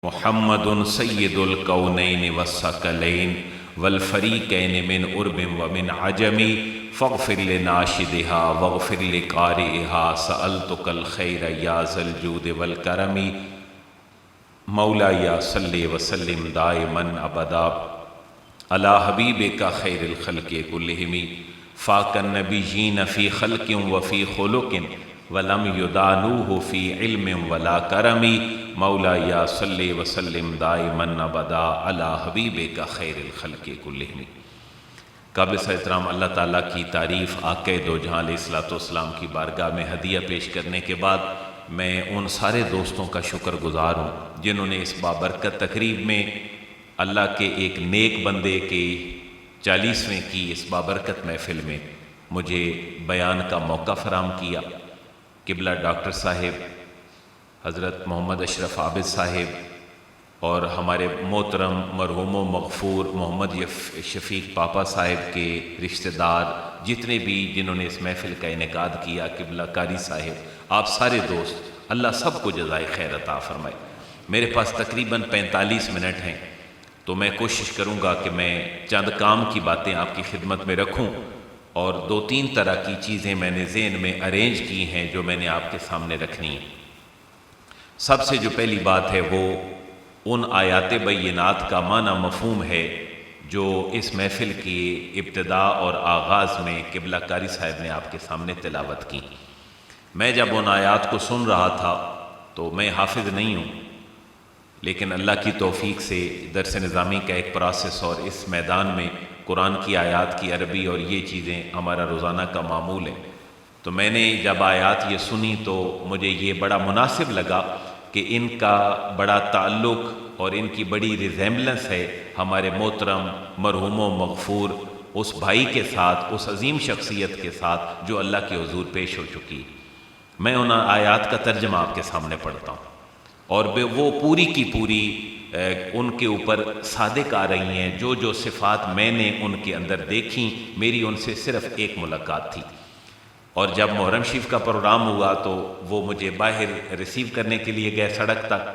محمد سید الکونین والثقلین والفریقین من عرب ومن عجم فاغفر لناشدها واغفر لقارئها سألتک الخیر یا ذا الجود والکرم مولایا صلی وسلم دائما ابدا علی حبیبک خیر الخلق کلہم فاق النبیین فی خلق وفی خلق ولم یدانوہ فی علم ولا کرم مولایا صلی وسلم دائما ابدا علی حبیبک خیر الخلق کلہم۔ قابل احترام اللہ تعالیٰ کی تعریف آقا دو جہاں علیہ الصلوۃ والسلام کی بارگاہ میں ہدیہ پیش کرنے کے بعد میں ان سارے دوستوں کا شکر گزار ہوں جنہوں نے اس بابرکت تقریب میں اللہ کے ایک نیک بندے کے 40ویں کی اس بابرکت محفل میں مجھے بیان کا موقع فراہم کیا۔ قبلہ ڈاکٹر صاحب حضرت محمد اشرف عابد صاحب اور ہمارے محترم مرحوم و مغفور محمد شفیق پاپا صاحب کے رشتہ دار جتنے بھی جنہوں نے اس محفل کا انعقاد کیا، قبلہ قاری صاحب، آپ سارے دوست، اللہ سب کو جزائے خیر عطا فرمائے۔ میرے پاس تقریباً 45 منٹ ہیں تو میں کوشش کروں گا کہ میں چند کام کی باتیں آپ کی خدمت میں رکھوں اور 2-3 طرح کی چیزیں میں نے ذہن میں ارینج کی ہیں جو میں نے آپ کے سامنے رکھنی ہیں۔ سب سے جو پہلی بات ہے وہ ان آیات بینات کا معنی مفہوم ہے جو اس محفل کی ابتدا اور آغاز میں قبلہ قاری صاحب نے آپ کے سامنے تلاوت کی۔ میں جب ان آیات کو سن رہا تھا تو میں حافظ نہیں ہوں، لیکن اللہ کی توفیق سے درس نظامی کا ایک پروسیس اور اس میدان میں قرآن کی آیات کی عربی اور یہ چیزیں ہمارا روزانہ کا معمول ہے، تو میں نے جب آیات یہ سنی تو مجھے یہ بڑا مناسب لگا کہ ان کا بڑا تعلق اور ان کی بڑی ریزیمبلنس ہے ہمارے محترم مرحوم و مغفور اس بھائی کے ساتھ، اس عظیم شخصیت کے ساتھ جو اللہ کے حضور پیش ہو چکی۔ میں ان آیات کا ترجمہ آپ کے سامنے پڑھتا ہوں اور وہ پوری کی پوری ان کے اوپر صادق آ رہی ہیں۔ جو صفات میں نے ان کے اندر دیکھیں، میری ان سے صرف ایک ملاقات تھی، اور جب محرم شریف کا پروگرام ہوا تو وہ مجھے باہر ریسیو کرنے کے لیے گئے سڑک تک،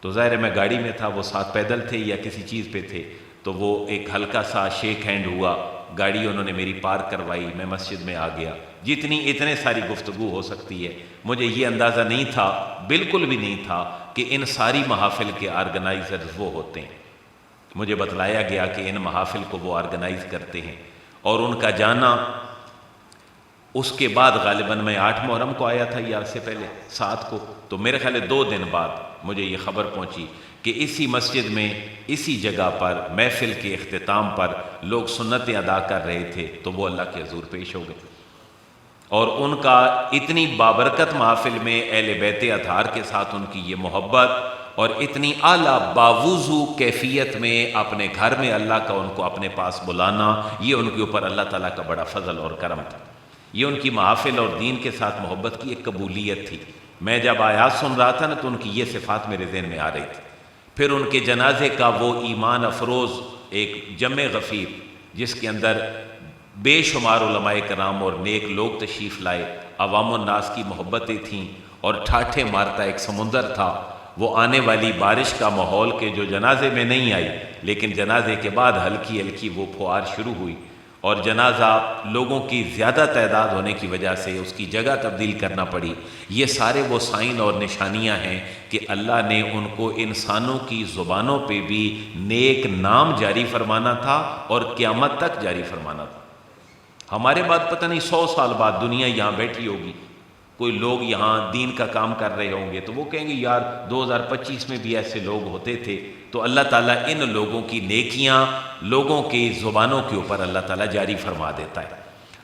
تو ظاہر ہے میں گاڑی میں تھا، وہ ساتھ پیدل تھے یا کسی چیز پہ تھے، تو وہ ایک ہلکا سا شیک ہینڈ ہوا، گاڑی انہوں نے میری پارک کروائی، میں مسجد میں آ گیا۔ اتنے ساری گفتگو ہو سکتی ہے، مجھے یہ اندازہ نہیں تھا، بالکل بھی نہیں تھا کہ ان ساری محافل کے آرگنائزرز وہ ہوتے ہیں۔ مجھے بتلایا گیا کہ ان محافل کو وہ آرگنائز کرتے ہیں، اور ان کا جانا اس کے بعد غالباً میں 8 محرم کو آیا تھا یا اس سے پہلے 7 کو، تو میرے خیال ہے 2 دن بعد مجھے یہ خبر پہنچی کہ اسی مسجد میں اسی جگہ پر محفل کے اختتام پر لوگ سنتیں ادا کر رہے تھے، تو وہ اللہ کے حضور پیش ہو گئے، اور ان کا اتنی بابرکت محافل میں اہل بیت اطہار کے ساتھ ان کی یہ محبت اور اتنی اعلیٰ باوضو کیفیت میں اپنے گھر میں اللہ کا ان کو اپنے پاس بلانا، یہ ان کے اوپر اللہ تعالیٰ کا بڑا فضل اور کرم تھا۔ یہ ان کی محافل اور دین کے ساتھ محبت کی ایک قبولیت تھی۔ میں جب آیات سن رہا تھا نا تو ان کی یہ صفات میرے ذہن میں آ رہی تھی۔ پھر ان کے جنازے کا وہ ایمان افروز ایک جمع غفیر جس کے اندر بے شمار علماء کرام اور نیک لوگ تشریف لائے، عوام الناس کی محبتیں تھیں، اور ٹھاٹھے مارتا ایک سمندر تھا، وہ آنے والی بارش کا ماحول کے جو جنازے میں نہیں آئی، لیکن جنازے کے بعد ہلکی ہلکی وہ پھوار شروع ہوئی، اور جنازہ لوگوں کی زیادہ تعداد ہونے کی وجہ سے اس کی جگہ تبدیل کرنا پڑی۔ یہ سارے وہ سائن اور نشانیاں ہیں کہ اللہ نے ان کو انسانوں کی زبانوں پہ بھی نیک نام جاری فرمانا تھا اور قیامت تک جاری فرمانا تھا۔ ہمارے بعد پتہ نہیں 100 سال بعد دنیا یہاں بیٹھی ہوگی، کوئی لوگ یہاں دین کا کام کر رہے ہوں گے تو وہ کہیں گے یار 2025 میں بھی ایسے لوگ ہوتے تھے، تو اللہ تعالیٰ ان لوگوں کی نیکیاں لوگوں کی زبانوں کے اوپر اللہ تعالیٰ جاری فرما دیتا ہے۔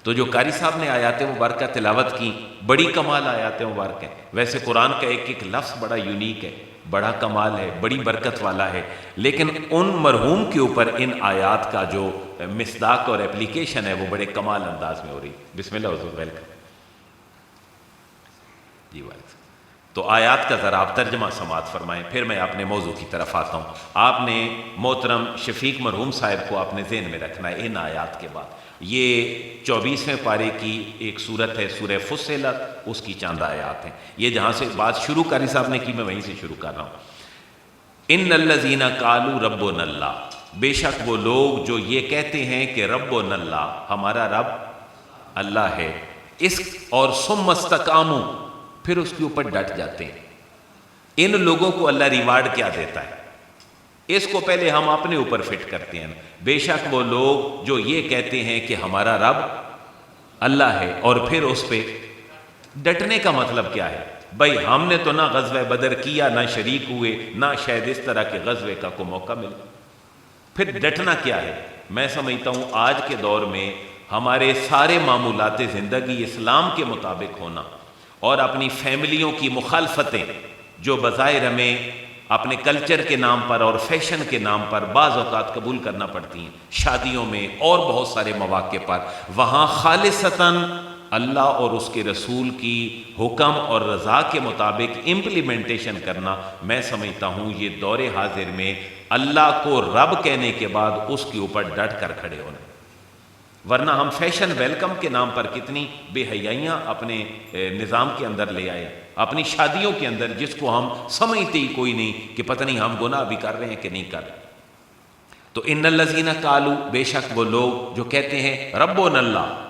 تو جو قاری صاحب نے آیات مبارکہ تلاوت کی، بڑی کمال آیات مبارکہ ہیں۔ ویسے قرآن کا ایک ایک لفظ بڑا یونیک ہے، بڑا کمال ہے، بڑی برکت والا ہے، لیکن ان مرحوم کے اوپر ان آیات کا جو مصداق اور اپلیکیشن ہے وہ بڑے کمال انداز میں ہو رہی۔ بسم اللہ حضور، ویلکم جی۔ تو آیات کا ذرا آپ ترجمہ سماعت فرمائیں، پھر میں اپنے موضوع کی طرف آتا ہوں۔ آپ نے محترم شفیق مرحوم صاحب کو اپنے ذہن میں رکھنا ہے ان آیات کے بعد۔ یہ 24ویں پارے کی ایک سورت ہے، سورہ فصلت، اس کی چند آیات ہیں۔ یہ جہاں سے بات شروع قاری صاحب نے کی میں وہیں سے شروع کر رہا ہوں۔ ان الذین قالوا ربنا اللہ، بے شک وہ لوگ جو یہ کہتے ہیں کہ ربنا اللہ، ہمارا رب اللہ ہے، اس اور ثم استقاموا، پھر اس کے اوپر ڈٹ جاتے ہیں۔ ان لوگوں کو اللہ ریوارڈ کیا دیتا ہے؟ اس کو پہلے ہم اپنے اوپر فٹ کرتے ہیں۔ بے شک وہ لوگ جو یہ کہتے ہیں کہ ہمارا رب اللہ ہے اور پھر اس پہ ڈٹنے کا مطلب کیا ہے؟ بھائی ہم نے تو نہ غزوہ بدر کیا، نہ شریک ہوئے، نہ شاید اس طرح کے غزوے کا کوئی موقع ملا، پھر ڈٹنا کیا ہے؟ میں سمجھتا ہوں آج کے دور میں ہمارے سارے معمولات زندگی اسلام کے مطابق ہونا اور اپنی فیملیوں کی مخالفتیں جو بظاہر ہمیں اپنے کلچر کے نام پر اور فیشن کے نام پر بعض اوقات قبول کرنا پڑتی ہیں، شادیوں میں اور بہت سارے مواقع پر، وہاں خالصتاً اللہ اور اس کے رسول کی حکم اور رضا کے مطابق امپلیمنٹیشن کرنا، میں سمجھتا ہوں یہ دور حاضر میں اللہ کو رب کہنے کے بعد اس کے اوپر ڈٹ کر کھڑے ہونا۔ ورنہ ہم فیشن ویلکم کے نام پر کتنی بے حیائیاں اپنے نظام کے اندر لے آئے، اپنی شادیوں کے اندر، جس کو ہم سمجھتے ہی کوئی نہیں کہ پتہ نہیں ہم گناہ بھی کر رہے ہیں کہ نہیں کر رہے۔ تو ان الذین قالوا، بے شک وہ لوگ جو کہتے ہیں ربنا اللہ،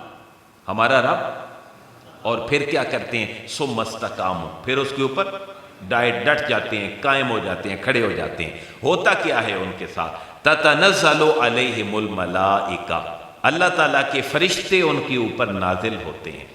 ہمارا رب، اور پھر کیا کرتے ہیں؟ ثم استقاموا، پھر اس کے اوپر ڈٹ جاتے ہیں، قائم ہو جاتے ہیں، کھڑے ہو جاتے ہیں۔ ہوتا کیا ہے ان کے ساتھ؟ تتنزل علیہم الملائکہ، اللہ تعالیٰ کے فرشتے ان کے اوپر نازل ہوتے ہیں۔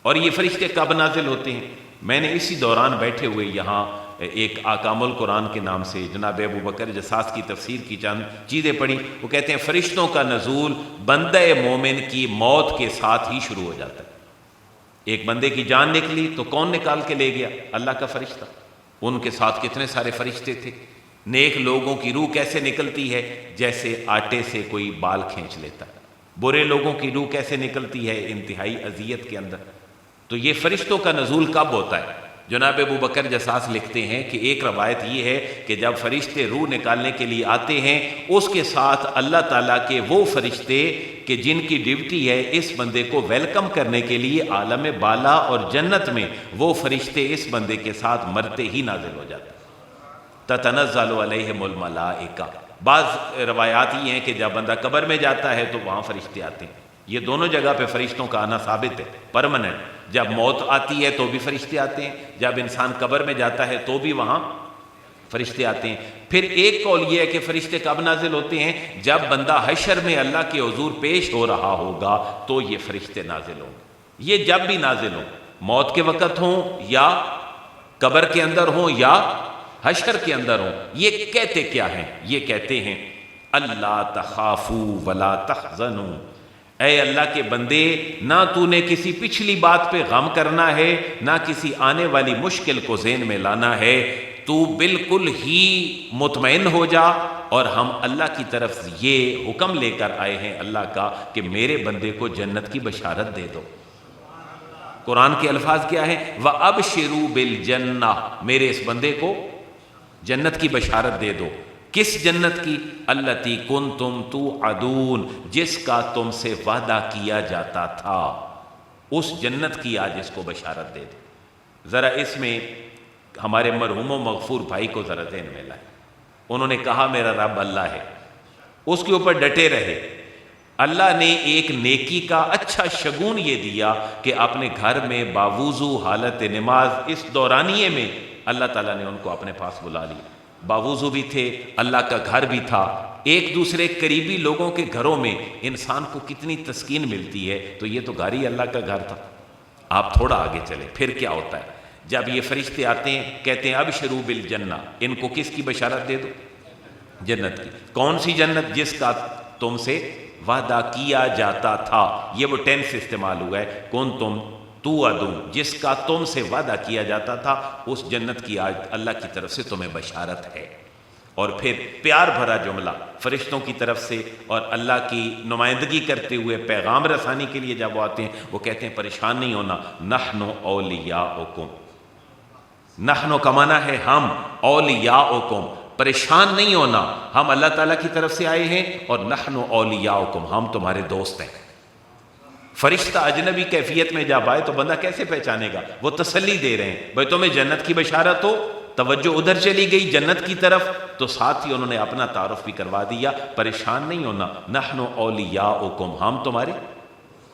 اور یہ فرشتے کب نازل ہوتے ہیں؟ میں نے اسی دوران بیٹھے ہوئے یہاں ایک احکام القرآن کے نام سے جناب ابو بکر جساس کی تفسیر کی چند چیزیں پڑھی۔ وہ کہتے ہیں فرشتوں کا نزول بندہ مومن کی موت کے ساتھ ہی شروع ہو جاتا ہے۔ ایک بندے کی جان نکلی تو کون نکال کے لے گیا؟ اللہ کا فرشتہ۔ ان کے ساتھ کتنے سارے فرشتے تھے۔ نیک لوگوں کی روح کیسے نکلتی ہے؟ جیسے آٹے سے کوئی بال کھینچ لیتا ہے۔ برے لوگوں کی روح کیسے نکلتی ہے؟ انتہائی اذیت کے اندر۔ تو یہ فرشتوں کا نزول کب ہوتا ہے؟ جناب ابو بکر جساس لکھتے ہیں کہ ایک روایت یہ ہے کہ جب فرشتے روح نکالنے کے لیے آتے ہیں، اس کے ساتھ اللہ تعالیٰ کے وہ فرشتے کہ جن کی ڈیوٹی ہے اس بندے کو ویلکم کرنے کے لیے عالم بالا اور جنت میں، وہ فرشتے اس بندے کے ساتھ مرتے ہی نازل ہو جاتے ہیں۔ تتنزل علیہم الملائکہ۔ بعض روایات یہ ہیں کہ جب بندہ قبر میں جاتا ہے تو وہاں فرشتے آتے ہیں۔ یہ دونوں جگہ پہ فرشتوں کا آنا ثابت ہے، پرماننٹ۔ جب موت آتی ہے تو بھی فرشتے آتے ہیں، جب انسان قبر میں جاتا ہے تو بھی وہاں فرشتے آتے ہیں۔ پھر ایک قول یہ ہے کہ فرشتے کب نازل ہوتے ہیں؟ جب بندہ حشر میں اللہ کے حضور پیش ہو رہا ہوگا تو یہ فرشتے نازل ہوں گے۔ یہ جب بھی نازل ہوں، موت کے وقت ہوں یا قبر کے اندر ہوں یا حشر کے اندر ہوں۔ یہ کہتے کیا ہیں؟ یہ کہتے ہیں اللہ تخافوا ولا تحزنوا، اے اللہ کے بندے، نہ تو نے کسی پچھلی بات پہ غم کرنا ہے، نہ کسی آنے والی مشکل کو ذہن میں لانا ہے، تو بالکل ہی مطمئن ہو جا۔ اور ہم اللہ کی طرف یہ حکم لے کر آئے ہیں اللہ کا کہ میرے بندے کو جنت کی بشارت دے دو۔ قرآن کے الفاظ کیا ہیں؟ وَأَبْشِرُوا بِالْجَنَّةِ، میرے اس بندے کو جنت کی بشارت دے دو۔ کس جنت کی؟ التی کنتم توعدون، جس کا تم سے وعدہ کیا جاتا تھا، اس جنت کی آج اس کو بشارت دے دو۔ ذرا اس میں ہمارے مرحوم و مغفور بھائی کو ذرا ذہن میں لائے۔ انہوں نے کہا میرا رب اللہ ہے، اس کے اوپر ڈٹے رہے۔ اللہ نے ایک نیکی کا اچھا شگون یہ دیا کہ اپنے گھر میں باوضو حالت نماز اس دورانیے میں اللہ تعالیٰ نے ان کو اپنے پاس بلا لیا۔ باوضو بھی تھے، اللہ کا گھر بھی تھا۔ ایک دوسرے قریبی لوگوں کے گھروں میں انسان کو کتنی تسکین ملتی ہے، تو یہ تو گھر ہی اللہ کا گھر تھا۔ آپ تھوڑا آگے چلیں، پھر کیا ہوتا ہے؟ جب یہ فرشتے آتے ہیں کہتے ہیں ابشروا بالجنہ، ان کو کس کی بشارت دے دو؟ جنت کی۔ کون سی جنت؟ جس کا تم سے وعدہ کیا جاتا تھا۔ یہ وہ ٹینس استعمال ہوا ہے، کنتم توعدون، جس کا تم سے وعدہ کیا جاتا تھا، اس جنت کی آج اللہ کی طرف سے تمہیں بشارت ہے۔ اور پھر پیار بھرا جملہ فرشتوں کی طرف سے اور اللہ کی نمائندگی کرتے ہوئے پیغام رسانی کے لیے جب وہ آتے ہیں، وہ کہتے ہیں پریشان نہیں ہونا، نحن اولیاؤکم۔ نحن کا معنی ہے ہم، اولیاؤکم، پریشان نہیں ہونا، ہم اللہ تعالیٰ کی طرف سے آئے ہیں، اور نحن اولیاؤکم، ہم تمہارے دوست ہیں۔ فرشتہ اجنبی کیفیت میں جب آئے تو بندہ کیسے پہچانے گا؟ وہ تسلی دے رہے ہیں، بھائی تمہیں جنت کی بشارت ہو، توجہ ادھر چلی گئی جنت کی طرف، تو ساتھ ہی انہوں نے اپنا تعارف بھی کروا دیا، پریشان نہیں ہونا، نحن اولیاؤکم، ہم تمہارے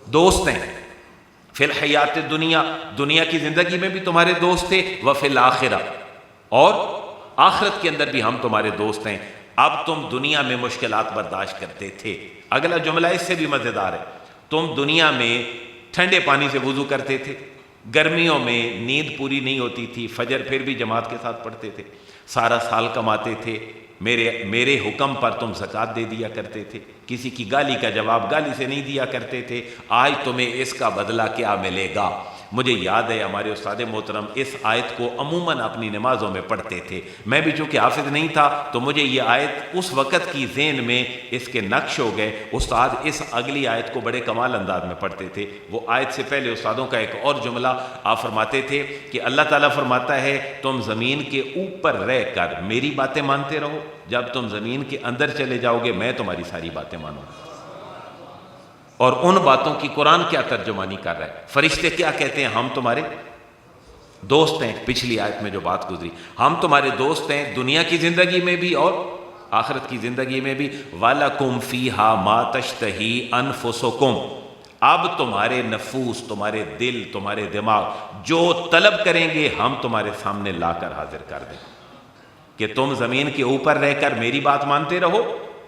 دوست ہیں، فی الحیات دنیا، دنیا کی زندگی میں بھی تمہارے دوست تھے، وفی الآخرہ، اور آخرت کے اندر بھی ہم تمہارے دوست ہیں۔ اب تم دنیا میں مشکلات برداشت کرتے تھے، اگلا جملہ اس سے بھی مزیدار ہے، تم دنیا میں ٹھنڈے پانی سے وضو کرتے تھے، گرمیوں میں نیند پوری نہیں ہوتی تھی، فجر پھر بھی جماعت کے ساتھ پڑھتے تھے، سارا سال کماتے تھے، میرے حکم پر تم زکوٰۃ دے دیا کرتے تھے، کسی کی گالی کا جواب گالی سے نہیں دیا کرتے تھے، آج تمہیں اس کا بدلہ کیا ملے گا؟ مجھے یاد ہے ہمارے استاد محترم اس آیت کو عموماً اپنی نمازوں میں پڑھتے تھے، میں بھی چونکہ حافظ نہیں تھا تو مجھے یہ آیت اس وقت کی ذہن میں اس کے نقش ہو گئے۔ استاد اس اگلی آیت کو بڑے کمال انداز میں پڑھتے تھے، وہ آیت سے پہلے استادوں کا ایک اور جملہ آپ فرماتے تھے کہ اللہ تعالیٰ فرماتا ہے تم زمین کے اوپر رہ کر میری باتیں مانتے رہو، جب تم زمین کے اندر چلے جاؤ گے میں تمہاری ساری باتیں مانوں گا۔ اور ان باتوں کی قرآن کیا ترجمانی کر رہا ہے، فرشتے کیا کہتے ہیں، ہم تمہارے دوست ہیں، پچھلی آیت میں جو بات گزری، ہم تمہارے دوست ہیں دنیا کی زندگی میں بھی اور آخرت کی زندگی میں بھی، وَلَكُمْ فِيهَا مَا تَشْتَهِي أَنفُسُكُمْ، اب تمہارے نفوس، تمہارے دل، تمہارے دماغ جو طلب کریں گے ہم تمہارے سامنے لا کر حاضر کر دیں کہ تم زمین کے اوپر رہ کر میری بات مانتے رہو،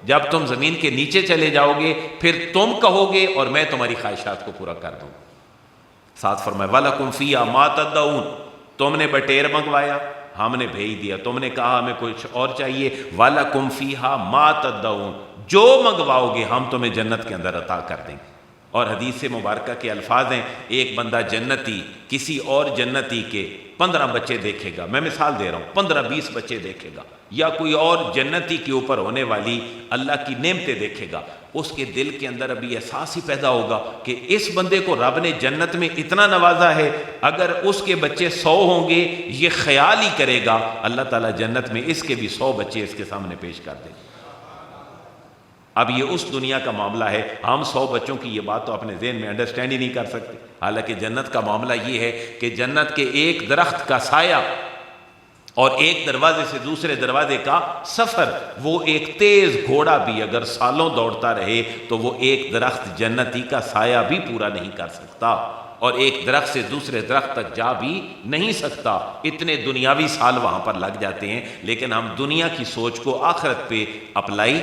جب تم زمین کے نیچے چلے جاؤ گے پھر تم کہو گے اور میں تمہاری خواہشات کو پورا کر دوں۔ ساتھ فرمایا وَلَكُمْ فِيهَا مَا تَدَّعُونَ، تم نے بٹیر منگوایا ہم نے بھیج دیا، تم نے کہا ہمیں کچھ اور چاہیے، وَلَكُمْ فِيهَا مَا تَدَّعُونَ، جو منگواؤ گے ہم تمہیں جنت کے اندر عطا کر دیں گے۔ اور حدیث مبارکہ کے الفاظ ہیں، ایک بندہ جنتی کسی اور جنتی کے 15 بچے دیکھے گا، میں مثال دے رہا ہوں، 15-20 بچے دیکھے گا، یا کوئی اور جنتی کے اوپر ہونے والی اللہ کی نعمتیں دیکھے گا، اس کے دل کے اندر ابھی احساس ہی پیدا ہوگا کہ اس بندے کو رب نے جنت میں اتنا نوازا ہے، اگر اس کے بچے 100 ہوں گے یہ خیال ہی کرے گا اللہ تعالیٰ جنت میں اس کے بھی 100 بچے اس کے سامنے پیش کر دیں۔ اب یہ اس دنیا کا معاملہ ہے، ہم 100 بچوں کی یہ بات تو اپنے ذہن میں انڈرسٹینڈ ہی نہیں کر سکتے، حالانکہ جنت کا معاملہ یہ ہے کہ جنت کے ایک درخت کا سایہ اور ایک دروازے سے دوسرے دروازے کا سفر، وہ ایک تیز گھوڑا بھی اگر سالوں دوڑتا رہے تو وہ ایک درخت جنتی کا سایہ بھی پورا نہیں کر سکتا، اور ایک درخت سے دوسرے درخت تک جا بھی نہیں سکتا، اتنے دنیاوی سال وہاں پر لگ جاتے ہیں، لیکن ہم دنیا کی سوچ کو آخرت پہ اپلائی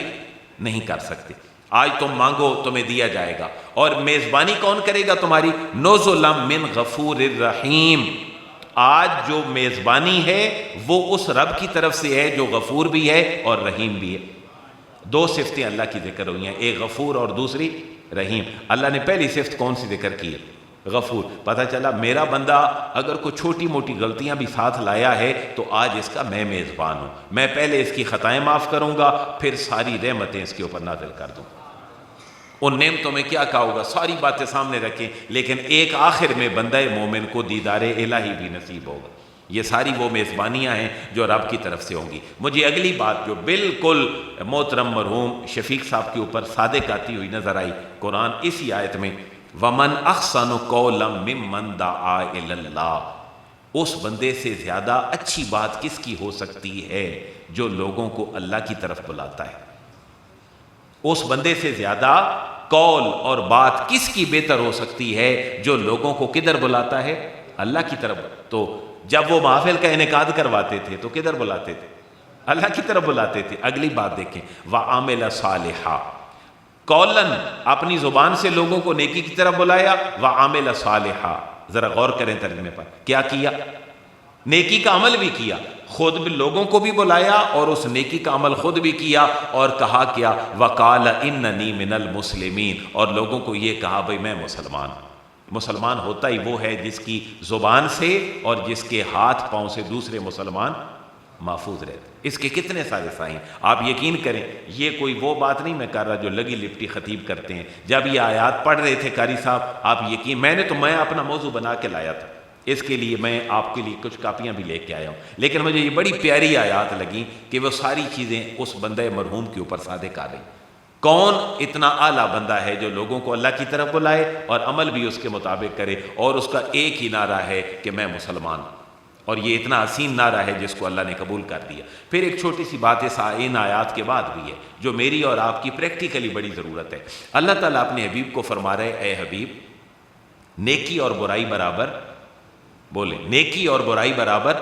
نہیں کر سکتے۔ آج تم مانگو تمہیں دیا جائے گا، اور میزبانی کون کرے گا تمہاری؟ نزلا من غفور الرحیم، آج جو میزبانی ہے وہ اس رب کی طرف سے ہے جو غفور بھی ہے اور رحیم بھی ہے۔ 2 صفتیں اللہ کی ذکر ہوئی ہیں، ایک غفور اور دوسری رحیم۔ اللہ نے پہلی صفت کون سی ذکر کی ہے؟ غفور۔ پتہ چلا میرا بندہ اگر کوئی چھوٹی موٹی غلطیاں بھی ساتھ لایا ہے تو آج اس کا میں میزبان ہوں، میں پہلے اس کی خطائیں معاف کروں گا پھر ساری رحمتیں اس کے اوپر نازل کر دوں۔ ان نعمتوں میں کیا کہا ہوگا، ساری باتیں سامنے رکھیں، لیکن ایک آخر میں بندہ مومن کو دیدار الہی بھی نصیب ہوگا۔ یہ ساری وہ میزبانیاں ہیں جو رب کی طرف سے ہوں گی۔ مجھے اگلی بات جو بالکل محترم مرحوم شفیق صاحب کے اوپر صادق آتی ہوئی نظر آئی، قرآن اسی آیت میں، وَمَنْ أَحْسَنُ قَوْلًا مِّمَّنْ دَعَا إِلَى اللَّهِ، اس بندے سے زیادہ اچھی بات کس کی ہو سکتی ہے جو لوگوں کو اللہ کی طرف بلاتا ہے؟ اس بندے سے زیادہ قول اور بات کس کی بہتر ہو سکتی ہے جو لوگوں کو کدھر بلاتا ہے؟ اللہ کی طرف۔ تو جب وہ محفل کا انعقاد کرواتے تھے تو کدھر بلاتے تھے؟ اللہ کی طرف بلاتے تھے۔ اگلی بات دیکھیں، وَعَمِلَ صَالِحًا، قولاً اپنی زبان سے لوگوں کو نیکی کی طرف بلایا، وَعَمِلَ صَالِحًا، ذرا غور کریں ترجمے پر، کیا کیا؟ نیکی کا عمل بھی کیا، خود بھی لوگوں کو بھی بلایا اور اس نیکی کا عمل خود بھی کیا، اور کہا کیا، وَقَالَ إِنَّنِي مِنَ الْمُسْلِمِينَ، اور لوگوں کو یہ کہا بھئی میں مسلمان ہوں۔ مسلمان ہوتا ہی وہ ہے جس کی زبان سے اور جس کے ہاتھ پاؤں سے دوسرے مسلمان محفوظ رہتے۔ اس کے کتنے سارے سائن، آپ یقین کریں یہ کوئی وہ بات نہیں میں کر رہا جو لگی لپٹی خطیب کرتے ہیں۔ جب یہ آیات پڑھ رہے تھے قاری صاحب، آپ یقین، میں اپنا موضوع بنا کے لایا تھا، اس کے لیے میں آپ کے لیے کچھ کاپیاں بھی لے کے آیا ہوں، لیکن مجھے یہ بڑی پیاری آیات لگیں کہ وہ ساری چیزیں اس بندہ مرحوم کے اوپر صادق آ رہی۔ کون اتنا اعلیٰ بندہ ہے جو لوگوں کو اللہ کی طرف بلائے اور عمل بھی اس کے مطابق کرے، اور اس کا ایک ہی نعرہ ہے کہ میں مسلمان ہوں۔ اور یہ اتنا حسین نعرہ ہے جس کو اللہ نے قبول کر دیا۔ پھر ایک چھوٹی سی بات ان آیات کے بعد بھی ہے جو میری اور آپ کی پریکٹیکلی بڑی ضرورت ہے۔ اللہ تعالیٰ اپنے حبیب کو فرما رہے اے حبیب نیکی اور برائی برابر، بولے نیکی اور برائی برابر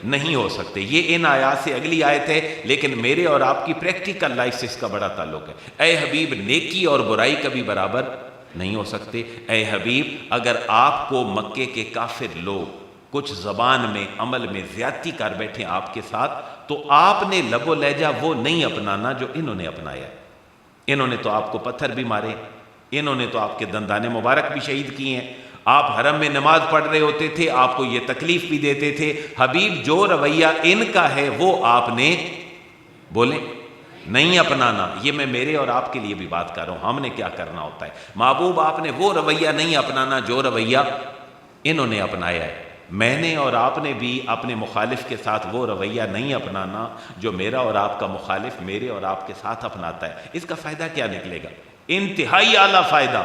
نہیں ہو سکتے۔ یہ ان آیات سے اگلی آیت ہے، لیکن میرے اور آپ کی پریکٹیکل لائف سے اس کا بڑا تعلق ہے۔ اے حبیب نیکی اور برائی کبھی برابر نہیں ہو سکتے۔ اے حبیب اگر آپ کو مکے کے کافر لوگ کچھ زبان میں عمل میں زیادتی کر بیٹھے آپ کے ساتھ، تو آپ نے لب و لہجہ وہ نہیں اپنانا جو انہوں نے اپنایا۔ انہوں نے تو آپ کو پتھر بھی مارے، انہوں نے تو آپ کے دندان مبارک بھی شہید کیے ہیں، آپ حرم میں نماز پڑھ رہے ہوتے تھے، آپ کو یہ تکلیف بھی دیتے تھے۔ حبیب جو رویہ ان کا ہے وہ آپ نے بولے نہیں اپنانا۔ یہ میں میرے اور آپ کے لیے بھی بات کر رہا ہوں، ہم نے کیا کرنا ہوتا ہے۔ محبوب آپ نے وہ رویہ نہیں اپنانا جو رویہ انہوں نے اپنایا ہے۔ میں نے اور آپ نے بھی اپنے مخالف کے ساتھ وہ رویہ نہیں اپنانا جو میرا اور آپ کا مخالف میرے اور آپ کے ساتھ اپناتا ہے۔ اس کا فائدہ کیا نکلے گا؟ انتہائی اعلیٰ فائدہ،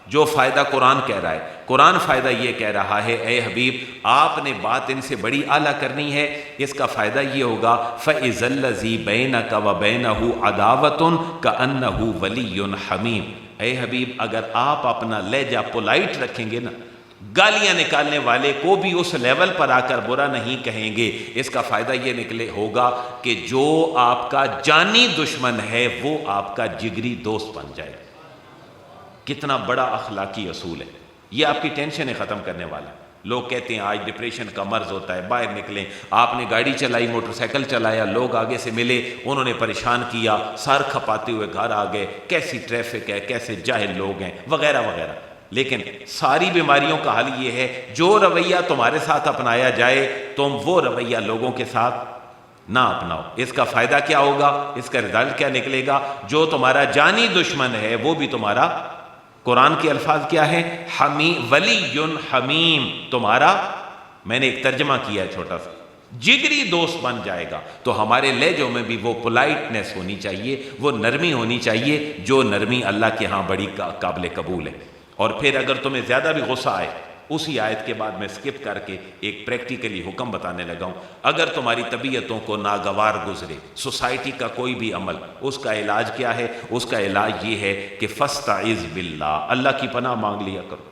جو فائدہ قرآن کہہ رہا ہے۔ قرآن فائدہ یہ کہہ رہا ہے اے حبیب آپ نے بات ان سے بڑی اعلیٰ کرنی ہے، اس کا فائدہ یہ ہوگا فَإِذَا الَّذِي بَيْنَكَ وَبَيْنَهُ عَدَاوَةٌ كَأَنَّهُ وَلِيٌّ حَمِيمٌ۔ اے حبیب اگر آپ اپنا لہجہ پولائٹ رکھیں گے نا، گالیاں نکالنے والے کو بھی اس لیول پر آ کر برا نہیں کہیں گے، اس کا فائدہ یہ نکلے ہوگا کہ جو آپ کا جانی دشمن ہے وہ آپ کا جگری دوست بن جائے۔ کتنا بڑا اخلاقی اصول ہے یہ، آپ کی ٹینشنیں ختم کرنے والا ہے۔ لوگ کہتے ہیں آج ڈپریشن کا مرض ہوتا ہے، باہر نکلیں، آپ نے گاڑی چلائی، موٹر سائیکل چلایا، لوگ آگے سے ملے، انہوں نے پریشان کیا، سر کھپاتے ہوئے گھر آ گئے، کیسی ٹریفک ہے، کیسے جاہل لوگ ہیں وغیرہ وغیرہ۔ لیکن ساری بیماریوں کا حل یہ ہے جو رویہ تمہارے ساتھ اپنایا جائے تم وہ رویہ لوگوں کے ساتھ نہ اپناؤ۔ اس کا فائدہ کیا ہوگا، اس کا رزلٹ کیا نکلے گا؟ جو تمہارا جانی دشمن ہے وہ بھی تمہارا، قرآن کے الفاظ کیا ہے؟ ولی حمیم، تمہارا، میں نے ایک ترجمہ کیا ہے چھوٹا سا، جگری دوست بن جائے گا۔ تو ہمارے لہجوں میں بھی وہ پولائٹنس ہونی چاہیے، وہ نرمی ہونی چاہیے جو نرمی اللہ کے ہاں بڑی قابل قبول ہے۔ اور پھر اگر تمہیں زیادہ بھی غصہ آئے، اسی آیت کے بعد میں سکپ کر کے ایک پریکٹیکلی حکم بتانے لگا ہوں، اگر تمہاری طبیعتوں کو ناگوار گزرے، سوسائٹی کا کوئی بھی عمل، اس کا علاج کیا ہے؟ اس کا علاج یہ ہے کہ فاستعذ باللہ، اللہ کی پناہ مانگ لیا کرو۔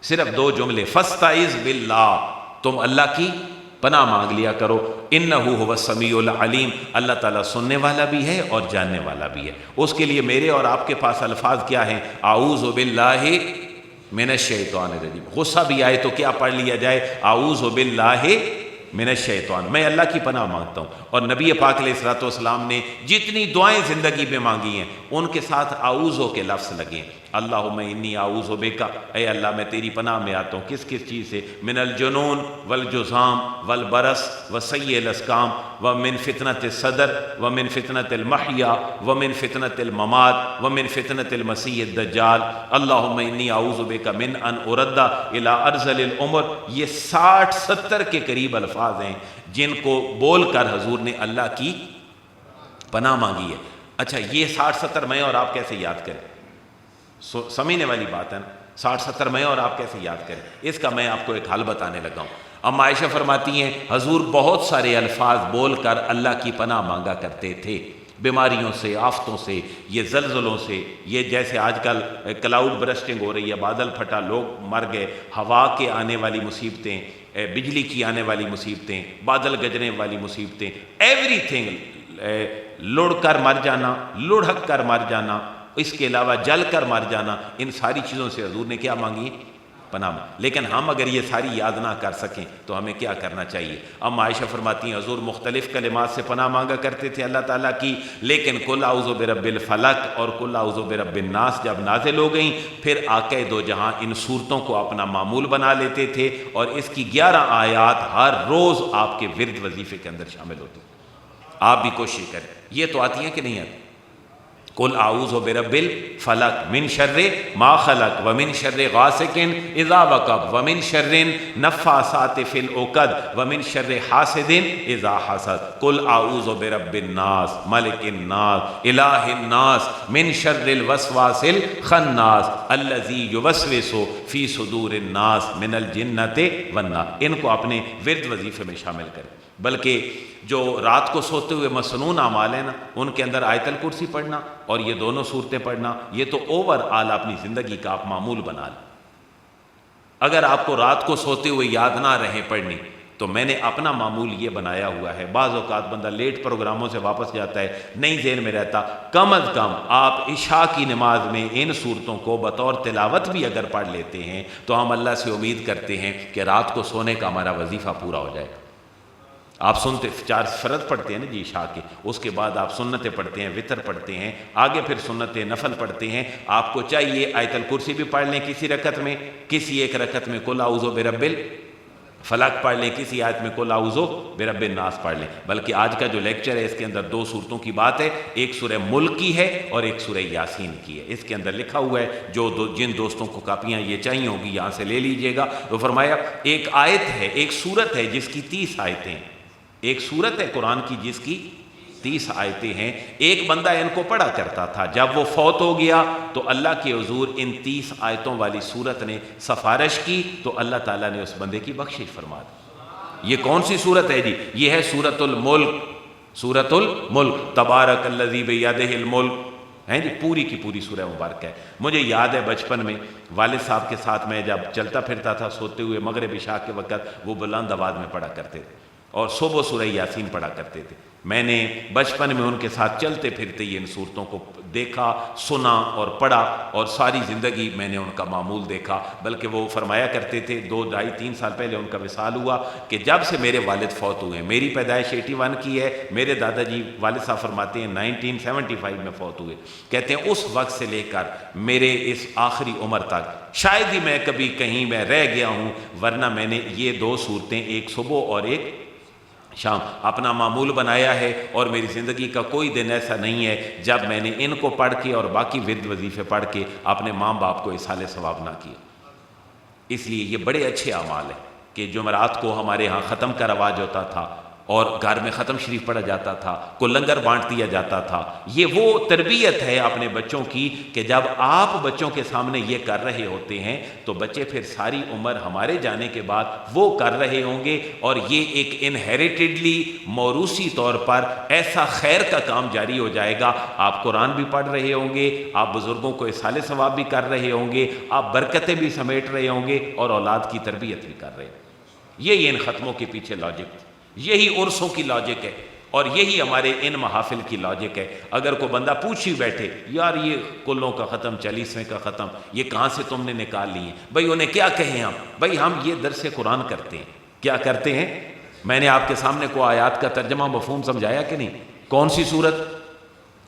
صرف 2 جملے، فاستعذ باللہ، تم اللہ کی پناہ مانگ لیا کرو، انہ هو السمیع العلیم، اللہ تعالیٰ سننے والا بھی ہے اور جاننے والا بھی ہے۔ اس کے لیے میرے اور آپ کے پاس الفاظ کیا ہیں؟ اعوذ باللہ من الشیطان الرجیم۔ غصہ بھی آئے تو کیا پڑھ لیا جائے؟ اعوذ باللہ من الشیطان، میں اللہ کی پناہ مانگتا ہوں۔ اور نبی پاک علیہ الصلوۃ والسلام نے جتنی دعائیں زندگی میں مانگی ہیں ان کے ساتھ اعوذ کے لفظ لگے ہیں۔ اللہم انی اعوذ بک، اے اللہ میں تیری پناہ میں آتا ہوں، کس کس چیز سے؟ من الجنون والجذام والبرص وسیء الاسقام ومن فتنۃ الصدر ومن فتنۃ المحیا ومن فتنۃ الممات ومن فتنۃ المسیح الدجال، اللہم انی اعوذ بک من ان ارد الی ارذل العمر۔ یہ 60-70 کے قریب الفاظ ہیں جن کو بول کر حضور نے اللہ کی پناہ مانگی ہے۔ اچھا یہ 60-70 میں اور آپ کیسے یاد کریں؟ سمجھنے والی بات ہے نا، 60-70 میں اور آپ کیسے یاد کریں؟ اس کا میں آپ کو ایک حل بتانے لگا ہوں۔ اب عائشہ فرماتی ہیں حضور بہت سارے الفاظ بول کر اللہ کی پناہ مانگا کرتے تھے، بیماریوں سے، آفتوں سے، یہ زلزلوں سے، یہ جیسے آج کل کلاؤڈ برسٹنگ ہو رہی ہے، بادل پھٹا، لوگ مر گئے، ہوا کے آنے والی مصیبتیں، بجلی کی آنے والی مصیبتیں، بادل گجنے والی مصیبتیں، ایوری تھنگ، لڑ کر مر جانا، لڑھک کر مر جانا، اس کے علاوہ جل کر مر جانا، ان ساری چیزوں سے حضور نے کیا مانگی؟ پناہ۔ لیکن ہم اگر یہ ساری یاد نہ کر سکیں تو ہمیں کیا کرنا چاہیے؟ اب عائشہ فرماتی ہیں حضور مختلف کلمات سے پناہ مانگا کرتے تھے اللہ تعالیٰ کی، لیکن قل اعوذ برب الفلق اور قل اعوذ برب الناس جب نازل ہو گئیں پھر آقا دو جہاں ان صورتوں کو اپنا معمول بنا لیتے تھے، اور اس کی 11 آیات ہر روز آپ کے ورد وظیفے کے اندر شامل ہوتی۔ آپ بھی کوشش کریں، یہ تو آتی ہیں کہ نہیں آتی؟ قل اعوذ برب الفلق من شر ما خلق ومن شر غاسق اذا وقب ومن شر النفاثات في العقد ومن شر حاسد اذا حسد قل اعوذ برب الناس ملک الناس الہ الناس من شر الوسواس الخناس الذی یوسوس فی صدور الناس من الجنۃ والناس، ان کو اپنے ورد وظیفے میں شامل کریں۔ بلکہ جو رات کو سوتے ہوئے مسنون اعمال ہیں نا، ان کے اندر آیت الکرسی پڑھنا اور یہ دونوں صورتیں پڑھنا، یہ تو اوور آل اپنی زندگی کا آپ معمول بنا لیں۔ اگر آپ کو رات کو سوتے ہوئے یاد نہ رہے پڑھنی، تو میں نے اپنا معمول یہ بنایا ہوا ہے، بعض اوقات بندہ لیٹ پروگراموں سے واپس جاتا ہے، نہیں ذہن میں رہتا، کم از کم آپ عشاء کی نماز میں ان صورتوں کو بطور تلاوت بھی اگر پڑھ لیتے ہیں تو ہم اللہ سے امید کرتے ہیں کہ رات کو سونے کا ہمارا وظیفہ پورا ہو جائے گا۔ آپ سنتے 4 فرض پڑھتے ہیں نا جی عشاء کے، اس کے بعد آپ سنتیں پڑھتے ہیں، وتر پڑھتے ہیں، آگے پھر سنتیں نفل پڑھتے ہیں۔ آپ کو چاہیے آیت الکرسی بھی پڑھ لیں کسی رکعت میں، کسی ایک رکعت میں قل اعوذ برب الفلق پڑھ لیں، کسی آیت میں قل اعوذ برب الناس پڑھ لیں۔ بلکہ آج کا جو لیکچر ہے اس کے اندر 2 صورتوں کی بات ہے، ایک سورہ ملک کی ہے اور ایک سورہ یاسین کی ہے۔ اس کے اندر لکھا ہوا ہے، جن دوستوں کو کاپیاں یہ چاہیے ہوں گی یہاں سے لے لیجئے گا۔ تو فرمایا ایک آیت ہے، ایک سورت ہے جس کی 30 آیتیں ہیں، ایک سورت ہے قرآن کی جس کی 30 آیتیں ہیں۔ ایک بندہ ان کو پڑھا کرتا تھا، جب وہ فوت ہو گیا تو اللہ کے حضور ان 30 آیتوں والی سورت نے سفارش کی تو اللہ تعالیٰ نے اس بندے کی بخشش فرما دی۔ یہ کون سی سورت ہے جی؟ یہ ہے سورۃ الملک، سورۃ الملک، تبارک الذی بیدہ الملک ہے جی، پوری کی پوری سورہ مبارکہ ہے۔ مجھے یاد ہے بچپن میں والد صاحب کے ساتھ میں جب چلتا پھرتا تھا سوتے ہوئے مغرب عشاء کے وقت، وہ بلند آواز میں پڑھا کرتے تھے اور صبح سورہ یاسین پڑھا کرتے تھے۔ میں نے بچپن میں ان کے ساتھ چلتے پھرتے ہی ان صورتوں کو دیکھا، سنا اور پڑھا، اور ساری زندگی میں نے ان کا معمول دیکھا۔ بلکہ وہ فرمایا کرتے تھے، 2 ڈھائی 3 سال پہلے ان کا وصال ہوا کہ جب سے میرے والد فوت ہوئے ہیں، میری پیدائش 81 کی ہے، میرے دادا جی والد صاحب فرماتے ہیں 1975 میں فوت ہوئے، کہتے ہیں اس وقت سے لے کر میرے اس آخری عمر تک شاید ہی میں کبھی کہیں میں رہ گیا ہوں، ورنہ میں نے یہ 2 صورتیں، ایک صبح اور ایک شام، اپنا معمول بنایا ہے۔ اور میری زندگی کا کوئی دن ایسا نہیں ہے جب میں نے ان کو پڑھ کے اور باقی ورد وظیفے پڑھ کے اپنے ماں باپ کو ایصال ثواب نہ کیا۔ اس لیے یہ بڑے اچھے اعمال ہیں کہ جمعرات کو ہمارے ہاں ختم کا رواج ہوتا تھا اور گھر میں ختم شریف پڑھا جاتا تھا، کو لنگر بانٹ دیا جاتا تھا۔ یہ وہ تربیت ہے اپنے بچوں کی کہ جب آپ بچوں کے سامنے یہ کر رہے ہوتے ہیں تو بچے پھر ساری عمر ہمارے جانے کے بعد وہ کر رہے ہوں گے، اور یہ ایک انہیریٹڈلی موروثی طور پر ایسا خیر کا کام جاری ہو جائے گا۔ آپ قرآن بھی پڑھ رہے ہوں گے، آپ بزرگوں کو ایصال ثواب بھی کر رہے ہوں گے، آپ برکتیں بھی سمیٹ رہے ہوں گے اور اولاد کی تربیت بھی کر رہے ہیں۔ یہی ان ختموں کے پیچھے لاجک، یہی عرسوں کی لاجک ہے، اور یہی ہمارے ان محافل کی لاجک ہے۔ اگر کوئی بندہ پوچھ ہی بیٹھے یار یہ کلوں کا ختم، 40ویں کا ختم، یہ کہاں سے تم نے نکال لی ہیں؟ بھائی انہیں کیا کہیں ہم؟ بھائی ہم یہ درس قرآن کرتے ہیں۔ کیا کرتے ہیں؟ میں نے آپ کے سامنے کو آیات کا ترجمہ مفہوم سمجھایا کہ نہیں؟ کون سی سورت؟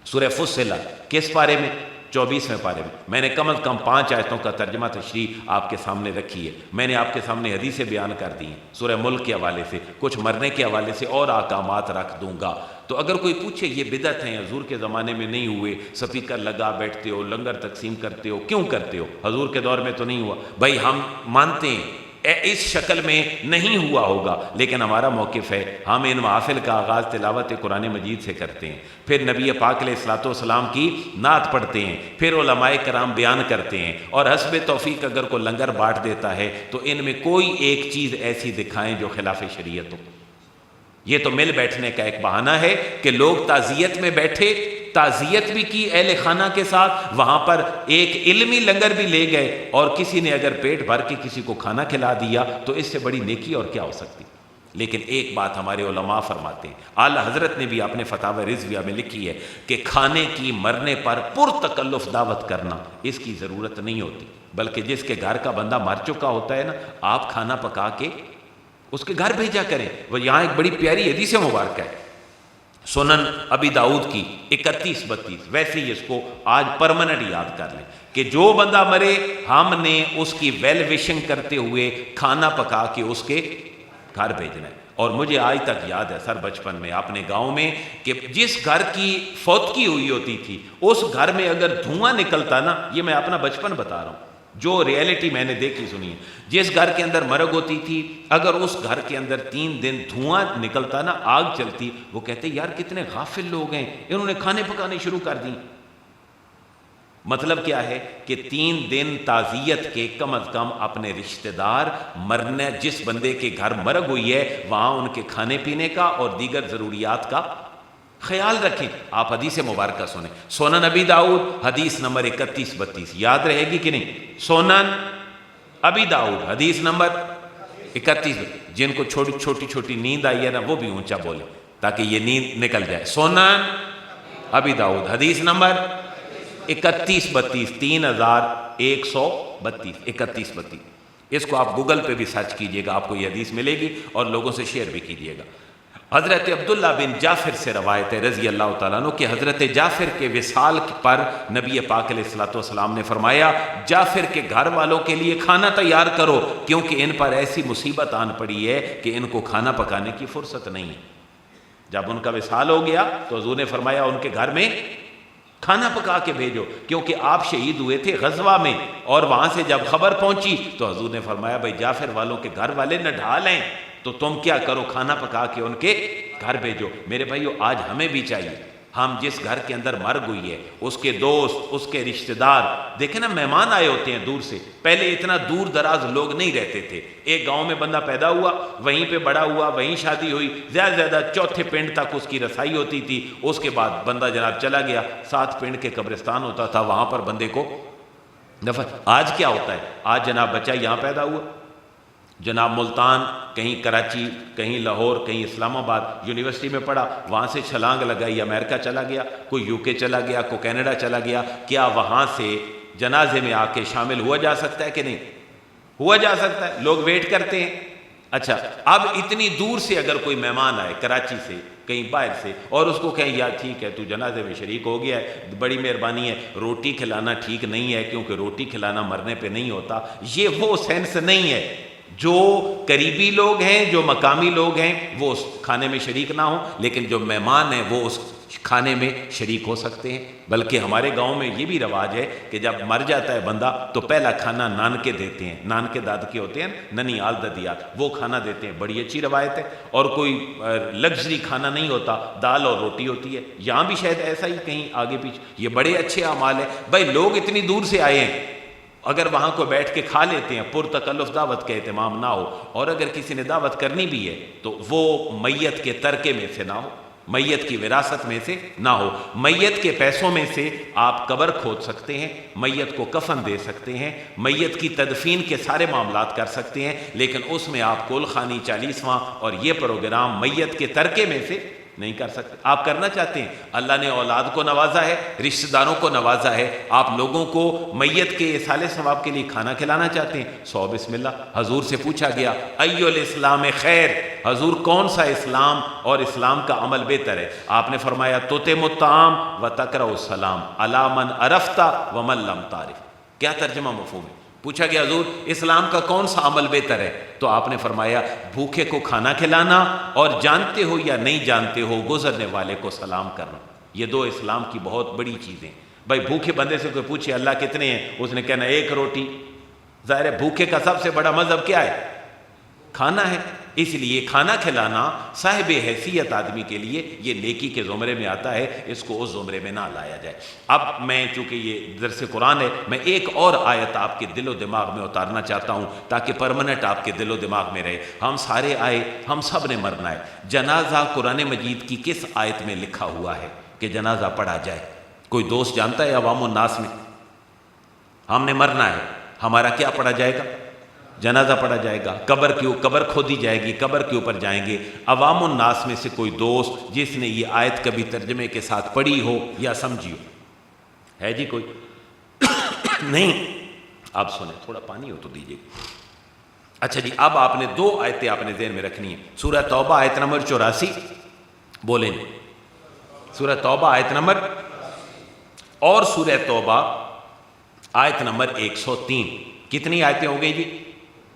سورہ فصلت، کس پارے میں؟ 24ویں پارے میں نے کم از کم 5 آیتوں کا ترجمہ تشریح آپ کے سامنے رکھی ہے۔ میں نے آپ کے سامنے حدیثیں بیان کر دی ہیں، سورہ ملک کے حوالے سے، کچھ مرنے کے حوالے سے اور احکامات رکھ دوں گا۔ تو اگر کوئی پوچھے یہ بدعت ہیں، حضور کے زمانے میں نہیں ہوئے، سپیکر لگا بیٹھتے ہو، لنگر تقسیم کرتے ہو، کیوں کرتے ہو؟ حضور کے دور میں تو نہیں ہوا۔ بھائی ہم مانتے ہیں اس شکل میں نہیں ہوا ہوگا، لیکن ہمارا موقف ہے ہم ان محافل کا آغاز تلاوت قرآن مجید سے کرتے ہیں، پھر نبی پاک علیہ الصلوۃ والسلام کی نعت پڑھتے ہیں، پھر علماء کرام بیان کرتے ہیں، اور حسب توفیق اگر کوئی لنگر بانٹ دیتا ہے تو ان میں کوئی ایک چیز ایسی دکھائیں جو خلاف شریعت ہو۔ یہ تو مل بیٹھنے کا ایک بہانہ ہے کہ لوگ تعزیت میں بیٹھے، تعزیت بھی کی اہل خانہ کے ساتھ، وہاں پر ایک علمی لنگر بھی لے گئے، اور کسی نے اگر پیٹ بھر کے کسی کو کھانا کھلا دیا تو اس سے بڑی نیکی اور کیا ہو سکتی۔ لیکن ایک بات ہمارے علماء فرماتے ہیں، اعلی حضرت نے بھی اپنے فتاوی رضویہ میں لکھی ہے کہ کھانے کی مرنے پر پرتکلف دعوت کرنا اس کی ضرورت نہیں ہوتی، بلکہ جس کے گھر کا بندہ مر چکا ہوتا ہے نا، آپ کھانا پکا کے اس کے گھر بھیجا کریں۔ وہ یہاں ایک بڑی پیاری حدیث مبارکہ ہے سنن ابی داؤد کی 31-32، ویسے ہی اس کو آج پرماننٹ یاد کر لیں کہ جو بندہ مرے ہم نے اس کی ویل وشنگ کرتے ہوئے کھانا پکا کے اس کے گھر بھیجنا ہے۔ اور مجھے آج تک یاد ہے سر بچپن میں اپنے گاؤں میں کہ جس گھر کی فوتگی ہوئی ہوتی تھی اس گھر میں اگر دھواں نکلتا نا، یہ میں اپنا بچپن بتا رہا ہوں، جو ریئلٹی میں نے دیکھی سنی ہے، جس گھر کے اندر مرگ ہوتی تھی اگر اس گھر کے اندر 3 دن دھواں نکلتا نا، آگ چلتی، وہ کہتے یار کتنے غافل لوگ ہیں، انہوں نے کھانے پکانے شروع کر دی۔ مطلب کیا ہے کہ 3 دن تعزیت کے کم از کم اپنے رشتہ دار مرنے جس بندے کے گھر مرگ ہوئی ہے وہاں ان کے کھانے پینے کا اور دیگر ضروریات کا خیال رکھیں۔ آپ حدیث مبارکہ سنیں، سنن ابی داؤد حدیث نمبر 31-32، یاد رہے گی کہ نہیں؟ سنن ابی داؤد حدیث نمبر 31۔ جن کو چھوٹی چھوٹی نیند آئی ہے نا وہ بھی اونچا بولے تاکہ یہ نیند نکل جائے۔ سنن ابی داؤد حدیث نمبر 31-32، 3132، 31-32۔ اس کو آپ گوگل پہ بھی سرچ کیجئے گا، آپ کو یہ حدیث ملے گی اور لوگوں سے شیئر بھی کیجئے گا۔ حضرت عبداللہ بن جعفر سے روایت ہے رضی اللہ تعالیٰ عنہ کہ حضرت جعفر کے وصال پر نبی پاک علیہ الصلوۃ والسلام نے فرمایا جعفر کے گھر والوں کے لیے کھانا تیار کرو کیونکہ ان پر ایسی مصیبت آن پڑی ہے کہ ان کو کھانا پکانے کی فرصت نہیں ہے۔ جب ان کا وصال ہو گیا تو حضور نے فرمایا ان کے گھر میں کھانا پکا کے بھیجو، کیونکہ آپ شہید ہوئے تھے غزوہ میں، اور وہاں سے جب خبر پہنچی تو حضور نے فرمایا بھائی جعفر والوں کے گھر والے نہ ڈھال ہیں تو تم کیا کرو، کھانا پکا کے ان کے گھر بھیجو۔ میرے بھائیو آج ہمیں بھی چاہیے، ہم جس گھر کے اندر مرگ ہوئی ہے اس کے دوست، اس کے رشتہ دار، دیکھیں نا مہمان آئے ہوتے ہیں دور سے، پہلے اتنا دور دراز لوگ نہیں رہتے تھے، ایک گاؤں میں بندہ پیدا ہوا، وہیں پہ بڑا ہوا، وہیں شادی ہوئی، زیادہ زیادہ چوتھے پنڈ تک اس کی رسائی ہوتی تھی، اس کے بعد بندہ جناب چلا گیا، 7 پنڈ کے قبرستان ہوتا تھا، وہاں پر بندے کو دفن۔ آج کیا ہوتا ہے؟ آج جناب بچہ یہاں پیدا ہوا، جناب ملتان، کہیں کراچی، کہیں لاہور، کہیں اسلام آباد یونیورسٹی میں پڑھا، وہاں سے چھلانگ لگائی امریکہ چلا گیا، کوئی UK چلا گیا، کوئی کینیڈا چلا گیا، کیا وہاں سے جنازے میں آ کے شامل ہوا جا سکتا ہے کہ نہیں؟ ہوا جا سکتا ہے، لوگ ویٹ کرتے ہیں۔ اچھا اب اتنی دور سے اگر کوئی مہمان آئے کراچی سے، کہیں باہر سے، اور اس کو کہیں یار ٹھیک ہے تو جنازے میں شریک ہو گیا ہے، بڑی مہربانی ہے، روٹی کھلانا ٹھیک نہیں ہے کیونکہ روٹی کھلانا مرنے پہ نہیں ہوتا، یہ وہ سینس نہیں ہے۔ جو قریبی لوگ ہیں، جو مقامی لوگ ہیں وہ اس کھانے میں شریک نہ ہوں، لیکن جو مہمان ہیں وہ اس کھانے میں شریک ہو سکتے ہیں۔ بلکہ ہمارے گاؤں میں یہ بھی رواج ہے کہ جب مر جاتا ہے بندہ تو پہلا کھانا نان کے دیتے ہیں، نان کے داد کے ہوتے ہیں، ننی آل ددیات، وہ کھانا دیتے ہیں، بڑی اچھی روایت ہے، اور کوئی لگژری کھانا نہیں ہوتا، دال اور روٹی ہوتی ہے۔ یہاں بھی شاید ایسا ہی کہیں آگے پیچھے، یہ بڑے اچھے اعمال ہیں۔ بھائی لوگ اتنی دور سے آئے ہیں، اگر وہاں کو بیٹھ کے کھا لیتے ہیں، پرتکلف دعوت کا اہتمام نہ ہو، اور اگر کسی نے دعوت کرنی بھی ہے تو وہ میت کے ترکے میں سے نہ ہو، میت کی وراثت میں سے نہ ہو، میت کے پیسوں میں سے آپ قبر کھود سکتے ہیں، میت کو کفن دے سکتے ہیں، میت کی تدفین کے سارے معاملات کر سکتے ہیں، لیکن اس میں آپ کول خانی 40واں اور یہ پروگرام میت کے ترکے میں سے نہیں کر سکتے۔ آپ کرنا چاہتے ہیں، اللہ نے اولاد کو نوازا ہے، رشتہ داروں کو نوازا ہے، آپ لوگوں کو میت کے اصالِ ثواب کے لیے کھانا کھلانا چاہتے ہیں، سو بسم اللہ۔ حضور سے پوچھا گیا ایو الاسلام خیر، حضور کون سا اسلام اور اسلام کا عمل بہتر ہے؟ آپ نے فرمایا تطعم الطعام وتقرأ السلام علی من عرفت ومن لم تعرف۔ کیا ترجمہ مفہوم ہے؟ پوچھا گیا حضور اسلام کا کون سا عمل بہتر ہے؟ تو آپ نے فرمایا بھوکے کو کھانا کھلانا اور جانتے ہو یا نہیں جانتے ہو گزرنے والے کو سلام کرنا، یہ 2 اسلام کی بہت بڑی چیزیں۔ بھائی بھوکے بندے سے کوئی پوچھے اللہ کتنے ہیں، اس نے کہنا 1 روٹی۔ ظاہر ہے بھوکے کا سب سے بڑا مذہب کیا ہے؟ کھانا ہے، اس لیے کھانا کھلانا صاحب حیثیت آدمی کے لیے یہ نیکی کے زمرے میں آتا ہے، اس کو اس زمرے میں نہ لایا جائے۔ اب میں چونکہ یہ درس قرآن ہے، میں ایک اور آیت آپ کے دل و دماغ میں اتارنا چاہتا ہوں تاکہ پرمنٹ آپ کے دل و دماغ میں رہے۔ ہم سارے آئے، ہم سب نے مرنا ہے۔ جنازہ قرآن مجید کی کس آیت میں لکھا ہوا ہے کہ جنازہ پڑھا جائے؟ کوئی دوست جانتا ہے؟ عوام الناس میں ہم نے مرنا ہے، ہمارا کیا پڑھا جائے گا؟ جنازہ پڑھا جائے گا، قبر کھودی جائے گی، قبر کے اوپر جائیں گے۔ عوام الناس میں سے کوئی دوست جس نے یہ آیت کبھی ترجمے کے ساتھ پڑھی ہو یا سمجھی ہو ہے جی کوئی؟ نہیں؟ آپ سنیں، تھوڑا پانی ہو تو دیجیے۔ اچھا جی، اب آپ نے 2 آیتیں آپ نے ذہن میں رکھنی ہیں۔ سورہ توبہ آیت نمبر 84، بولیں جی، سورہ توبہ آیت نمبر، اور سورہ توبہ آیت نمبر 103۔ کتنی آیتیں ہو گئی جی؟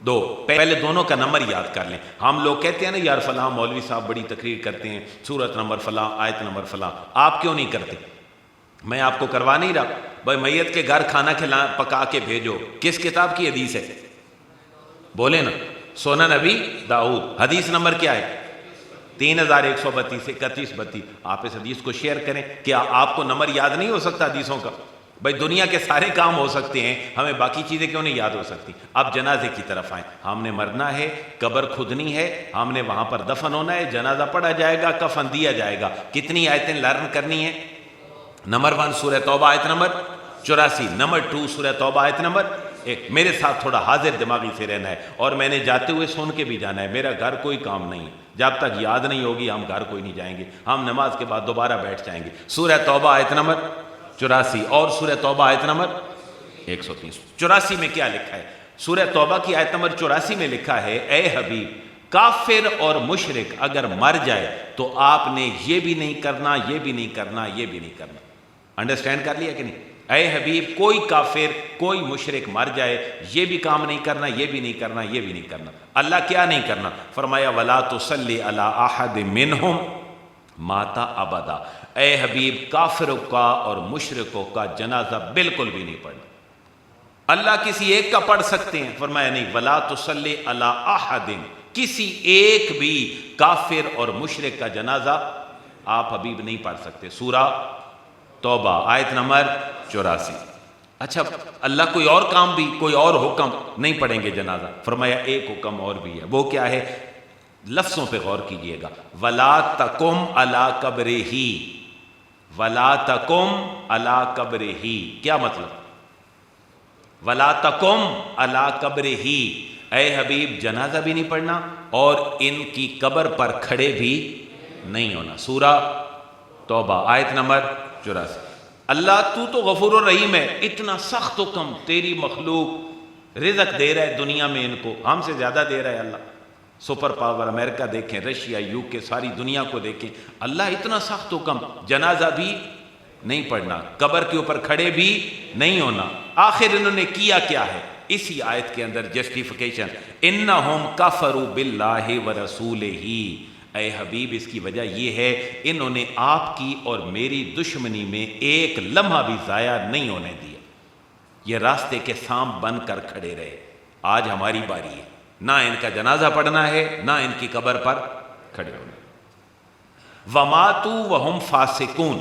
2۔ پہلے دونوں کا نمبر یاد کر لیں۔ ہم لوگ کہتے ہیں نا یار فلاں مولوی صاحب بڑی تقریر کرتے ہیں، سورت نمبر فلاں، آیت نمبر فلاں، آپ کیوں نہیں کرتے؟ میں آپ کو کروا نہیں رہا۔ بھائی میت کے گھر کھانا پکا کے بھیجو، کس کتاب کی حدیث ہے؟ بولے نا، سنن ابی داؤد، حدیث نمبر کیا ہے؟ 3132، 3132۔ آپ اس حدیث کو شیئر کریں۔ کیا آپ کو نمبر یاد نہیں ہو سکتا حدیثوں کا؟ بھائی دنیا کے سارے کام ہو سکتے ہیں، ہمیں باقی چیزیں کیوں نہیں یاد ہو سکتی؟ اب جنازے کی طرف آئیں، ہم نے مرنا ہے، قبر کھدنی ہے، ہم نے وہاں پر دفن ہونا ہے، جنازہ پڑھا جائے گا، کفن دیا جائے گا۔ کتنی آیتیں لرن کرنی ہیں؟ نمبر 1 سورہ توبہ آیت نمبر 84، نمبر 2 سورہ توبہ آیت نمبر 1۔ میرے ساتھ تھوڑا حاضر دماغی سے رہنا ہے، اور میں نے جاتے ہوئے سن کے بھی جانا ہے۔ میرا گھر کوئی کام نہیں ہے، جب تک یاد نہیں ہوگی ہم گھر کوئی نہیں جائیں گے، ہم نماز کے بعد دوبارہ بیٹھ جائیں گے۔ سورہ توبہ آیت نمبر 84 اور سورہ توبہ آیت نمبر 130۔ 84 میں کیا لکھا ہے؟ سورہ توبہ کی آیت نمبر 84 میں لکھا ہے، اے حبیب کافر اور مشرک اگر مر جائے تو آپ نے یہ بھی نہیں کرنا، یہ بھی نہیں کرنا، یہ بھی نہیں کرنا۔ انڈرسٹینڈ کر لیا کہ نہیں؟ اے حبیب کوئی کافر کوئی مشرک مر جائے، یہ بھی کام نہیں کرنا، یہ بھی نہیں کرنا، یہ بھی نہیں کرنا۔ اللہ کیا نہیں کرنا؟ فرمایا وَلَا تُصَلِّ عَلَىٰ أَحَدٍ مِّنْهُمْ مَاتَ أَبَدًا۔ اے حبیب کافروں کا اور مشرکوں کا جنازہ بالکل بھی نہیں پڑھنا۔ اللہ کسی ایک کا پڑھ سکتے ہیں، فرمایا نہیں، وَلَا تُصَلِّ عَلَىٰ أَحَدٍ، کسی ایک بھی کافر اور مشرک کا جنازہ آپ حبیب نہیں پڑھ سکتے۔ سورہ توبہ آیت نمبر 84۔ اچھا اللہ کوئی اور کام بھی، کوئی اور حکم نہیں پڑھیں گے جنازہ؟ فرمایا ایک حکم اور بھی ہے، وہ کیا ہے؟ لفظوں پہ غور کیجئے گا، وَلَا تَقُمْ عَلَىٰ قَبْرِهِ، وَلَا تَقُمْ عَلَىٰ قَبْرِهِ، کیا مطلب؟ وَلَا تَقُمْ عَلَىٰ قَبْرِهِ، اے حبیب جنازہ بھی نہیں پڑھنا اور ان کی قبر پر کھڑے بھی نہیں ہونا۔ سورہ توبہ آیت نمبر 84۔ اللہ تو غفور الرحیم ہے، اتنا سخت حکم، تیری مخلوق رزق دے رہا ہے دنیا میں، ان کو ہم سے زیادہ دے رہا ہے اللہ۔ سپر پاور امریکہ دیکھیں، رشیا، UK، ساری دنیا کو دیکھیں، اللہ اتنا سخت حکم، جنازہ بھی نہیں پڑھنا، قبر کے اوپر کھڑے بھی نہیں ہونا۔ آخر انہوں نے کیا کیا ہے؟ اسی آیت کے اندر جسٹیفیکیشن، انہم کفروا باللہ ورسولہ، اے حبیب اس کی وجہ یہ ہے انہوں نے آپ کی اور میری دشمنی میں ایک لمحہ بھی ضائع نہیں ہونے دیا، یہ راستے کے سام بن کر کھڑے رہے۔ آج ہماری باری ہے، نہ ان کا جنازہ پڑھنا ہے، نہ ان کی قبر پر کھڑے ہونا۔ وَمَاتُوا وَهُمْ فَاسِقُونَ،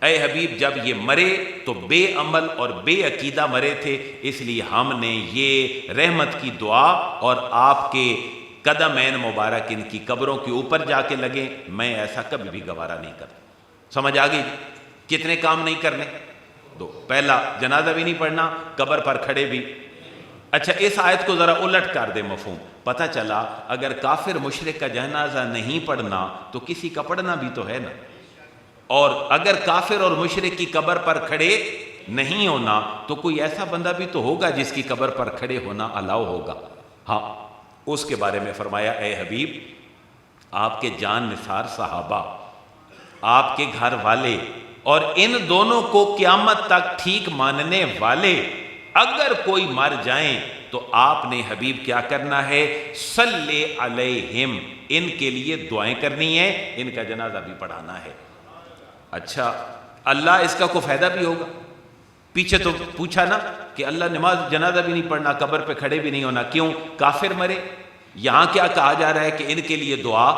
اے حبیب جب یہ مرے تو بے عمل اور بے عقیدہ مرے تھے، اس لیے ہم نے یہ رحمت کی دعا اور آپ کے قدمین مبارک ان کی قبروں کے اوپر جا کے لگے، میں ایسا کبھی بھی گوارا نہیں کرتا۔ سمجھ آ گئی؟ کتنے کام نہیں کرنے؟ 2۔ پہلا جنازہ بھی نہیں پڑھنا، قبر پر کھڑے بھی۔ اچھا اس آیت کو ذرا الٹ کر دے مفہوم، پتہ چلا اگر کافر مشرک کا جنازہ نہیں پڑھنا تو کسی کا پڑھنا بھی تو ہے نا، اور اگر کافر اور مشرک کی قبر پر کھڑے نہیں ہونا تو کوئی ایسا بندہ بھی تو ہوگا جس کی قبر پر کھڑے ہونا الاؤ ہوگا۔ ہاں اس کے بارے میں فرمایا، اے حبیب آپ کے جان نثار صحابہ، آپ کے گھر والے اور ان دونوں کو قیامت تک ٹھیک ماننے والے اگر کوئی مر جائیں تو آپ نے حبیب کیا کرنا ہے؟ صلی علیہم، ان کے لیے دعائیں کرنی ہے، ان کا جنازہ بھی پڑھانا ہے۔ اچھا اللہ اس کا کوئی فائدہ بھی ہوگا؟ پیچھے تو پوچھا نا کہ اللہ نماز جنازہ بھی نہیں پڑھنا، قبر پہ کھڑے بھی نہیں ہونا، کیوں؟ کافر مرے۔ یہاں کیا کہا جا رہا ہے کہ ان کے لیے دعا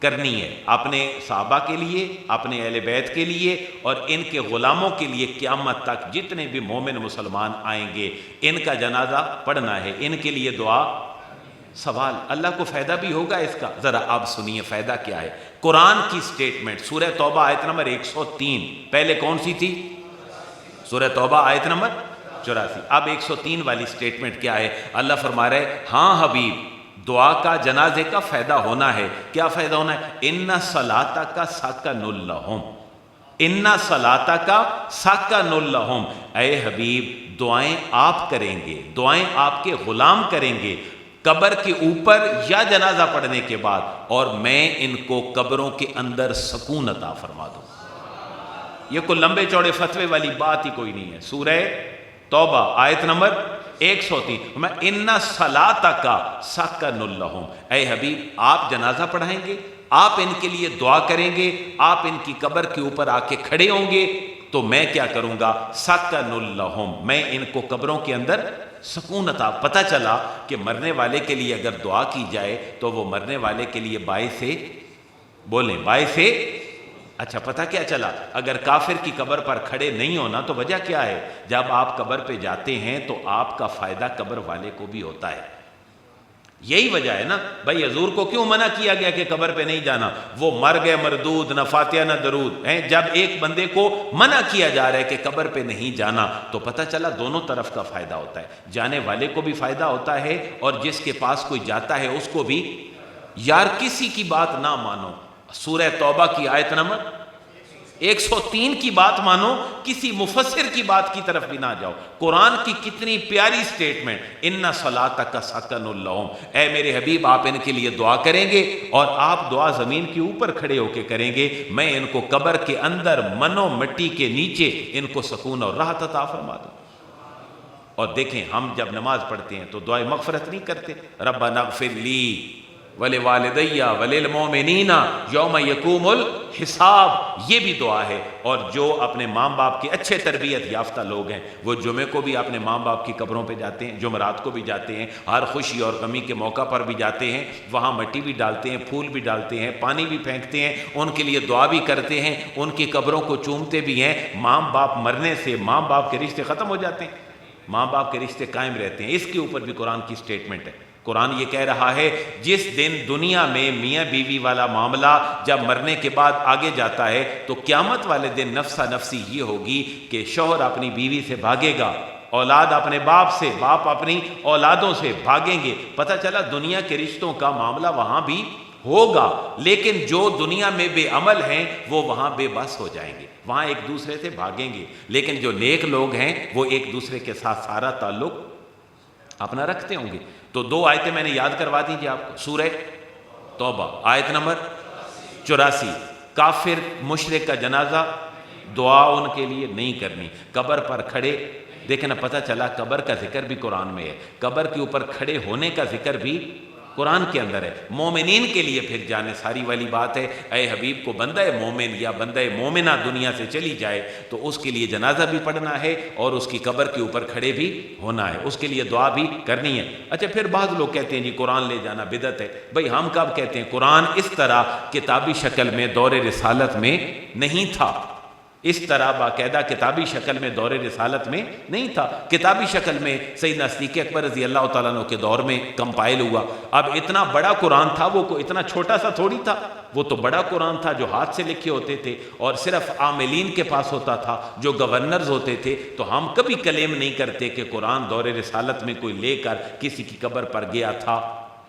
کرنی ہے، اپنے صحابہ کے لیے، اپنے اہل بیت کے لیے اور ان کے غلاموں کے لیے، قیامت تک جتنے بھی مومن مسلمان آئیں گے ان کا جنازہ پڑھنا ہے، ان کے لیے دعا۔ سوال اللہ کو فائدہ بھی ہوگا اس کا؟ ذرا آپ سنیے فائدہ کیا ہے۔ قرآن کی سٹیٹمنٹ سورہ توبہ آیت نمبر 103، پہلے کون سی تھی؟ سورہ توبہ آیت نمبر 84۔ اب 103 والی سٹیٹمنٹ کیا ہے؟ اللہ فرما رہے ہاں حبیب دعا کا جنازے کا فائدہ ہونا ہے۔ کیا فائدہ ہونا ہے؟ ان صلاتک سکن لہم، ان صلاتک سکن لہم، اے حبیب دعائیں آپ کریں گے، دعائیں آپ کے غلام کریں گے قبر کے اوپر یا جنازہ پڑھنے کے بعد، اور میں ان کو قبروں کے اندر سکون عطا فرما دوں۔ یہ کوئی لمبے چوڑے فتوے والی بات ہی کوئی نہیں ہے۔ سورہ توبہ آیت نمبر 103، میں ان صلاتک سکن لہم، اے حبیب آپ جنازہ پڑھائیں گے، آپ ان کے لیے دعا کریں گے، آپ ان کی قبر کے اوپر آ کے کھڑے ہوں گے تو میں کیا کروں گا؟ سکن لہم، میں ان کو قبروں کے اندر سکون عطا۔ پتہ چلا کہ مرنے والے کے لیے اگر دعا کی جائے تو وہ مرنے والے کے لیے باعث بولیں باعث اچھا پتہ کیا چلا، اگر کافر کی قبر پر کھڑے نہیں ہونا تو وجہ کیا ہے؟ جب آپ قبر پہ جاتے ہیں تو آپ کا فائدہ قبر والے کو بھی ہوتا ہے، یہی وجہ ہے نا بھائی حضور کو کیوں منع کیا گیا کہ قبر پہ نہیں جانا؟ وہ مر گئے مردود، نہ فاتحہ نہ درود ہیں۔ جب ایک بندے کو منع کیا جا رہا ہے کہ قبر پہ نہیں جانا تو پتہ چلا دونوں طرف کا فائدہ ہوتا ہے، جانے والے کو بھی فائدہ ہوتا ہے اور جس کے پاس کوئی جاتا ہے اس کو بھی۔ یار کسی کی بات نہ مانو، سورہ توبہ کی آیت نمبر 103 کی بات مانو، کسی مفسر کی بات کی طرف بھی نہ جاؤ۔ قرآن کی کتنی پیاری سٹیٹمنٹ، ان صلاتک سکن لہم، اے میرے حبیب آپ ان کے لیے دعا کریں گے اور آپ دعا زمین کے اوپر کھڑے ہو کے کریں گے، میں ان کو قبر کے اندر منو مٹی کے نیچے ان کو سکون اور راحت عطا فرما دوں۔ اور دیکھیں ہم جب نماز پڑھتے ہیں تو دعائے مغفرت نہیں کرتے، ربنا اغفر لی وَلِوَالِدَيَّ وَلِلْمُؤْمِنِينَ یوم یقوم الحساب، یہ بھی دعا ہے۔ اور جو اپنے ماں باپ کے اچھے تربیت یافتہ لوگ ہیں وہ جمعے کو بھی اپنے ماں باپ کی قبروں پہ جاتے ہیں، جمعرات کو بھی جاتے ہیں، ہر خوشی اور غمی کے موقع پر بھی جاتے ہیں، وہاں مٹی بھی ڈالتے ہیں، پھول بھی ڈالتے ہیں، پانی بھی پھینکتے ہیں، ان کے لیے دعا بھی کرتے ہیں، ان کی قبروں کو چومتے بھی ہیں۔ ماں باپ مرنے سے ماں باپ کے رشتے ختم ہو جاتے ہیں، ماں باپ کے رشتے قائم رہتے ہیں۔ اس کے اوپر بھی قرآن کی سٹیٹمنٹ ہے، قرآن یہ کہہ رہا ہے جس دن دنیا میں میاں بیوی والا معاملہ جب مرنے کے بعد آگے جاتا ہے تو قیامت والے دن نفسا نفسی یہ ہوگی کہ شوہر اپنی بیوی سے بھاگے گا، اولاد اپنے باپ سے، باپ اپنی اولادوں سے بھاگیں گے۔ پتہ چلا دنیا کے رشتوں کا معاملہ وہاں بھی ہوگا، لیکن جو دنیا میں بے عمل ہیں وہ وہاں بے بس ہو جائیں گے، وہاں ایک دوسرے سے بھاگیں گے، لیکن جو نیک لوگ ہیں وہ ایک دوسرے کے ساتھ سارا تعلق اپنا رکھتے ہوں گے۔ تو دو آیتیں میں نے یاد کروا دیجیے آپ کو، سورہ توبہ آیت نمبر 84، کافر مشرک کا جنازہ دعا ان کے لیے نہیں کرنی، قبر پر کھڑے دیکھیں نا، پتہ چلا قبر کا ذکر بھی قرآن میں ہے، قبر کے اوپر کھڑے ہونے کا ذکر بھی قرآن کے اندر ہے۔ مومنین کے لیے پھر جانے ساری والی بات ہے، اے حبیب کو بندہ مومن یا بندہ مومنہ دنیا سے چلی جائے تو اس کے لیے جنازہ بھی پڑھنا ہے اور اس کی قبر کے اوپر کھڑے بھی ہونا ہے، اس کے لیے دعا بھی کرنی ہے۔ اچھا پھر بعض لوگ کہتے ہیں جی قرآن لے جانا بدعت ہے۔ بھئی ہم کب کہتے ہیں؟ قرآن اس طرح کتابی شکل میں دور رسالت میں نہیں تھا، اس طرح باقاعدہ کتابی شکل میں دور رسالت میں نہیں تھا، کتابی شکل میں سیدنا صدیق اکبر رضی اللہ تعالیٰ عنہ کے دور میں کمپائل ہوا۔ اب اتنا بڑا قرآن تھا، وہ کو اتنا چھوٹا سا تھوڑی تھا، وہ تو بڑا قرآن تھا جو ہاتھ سے لکھے ہوتے تھے اور صرف عاملین کے پاس ہوتا تھا، جو گورنرز ہوتے تھے۔ تو ہم کبھی کلیم نہیں کرتے کہ قرآن دور رسالت میں کوئی لے کر کسی کی قبر پر گیا تھا۔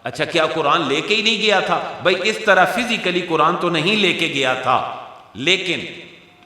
اچھا کیا قرآن لے کے ہی نہیں گیا تھا؟ بھئی اس طرح فزیکلی قرآن تو نہیں لے کے گیا تھا، لیکن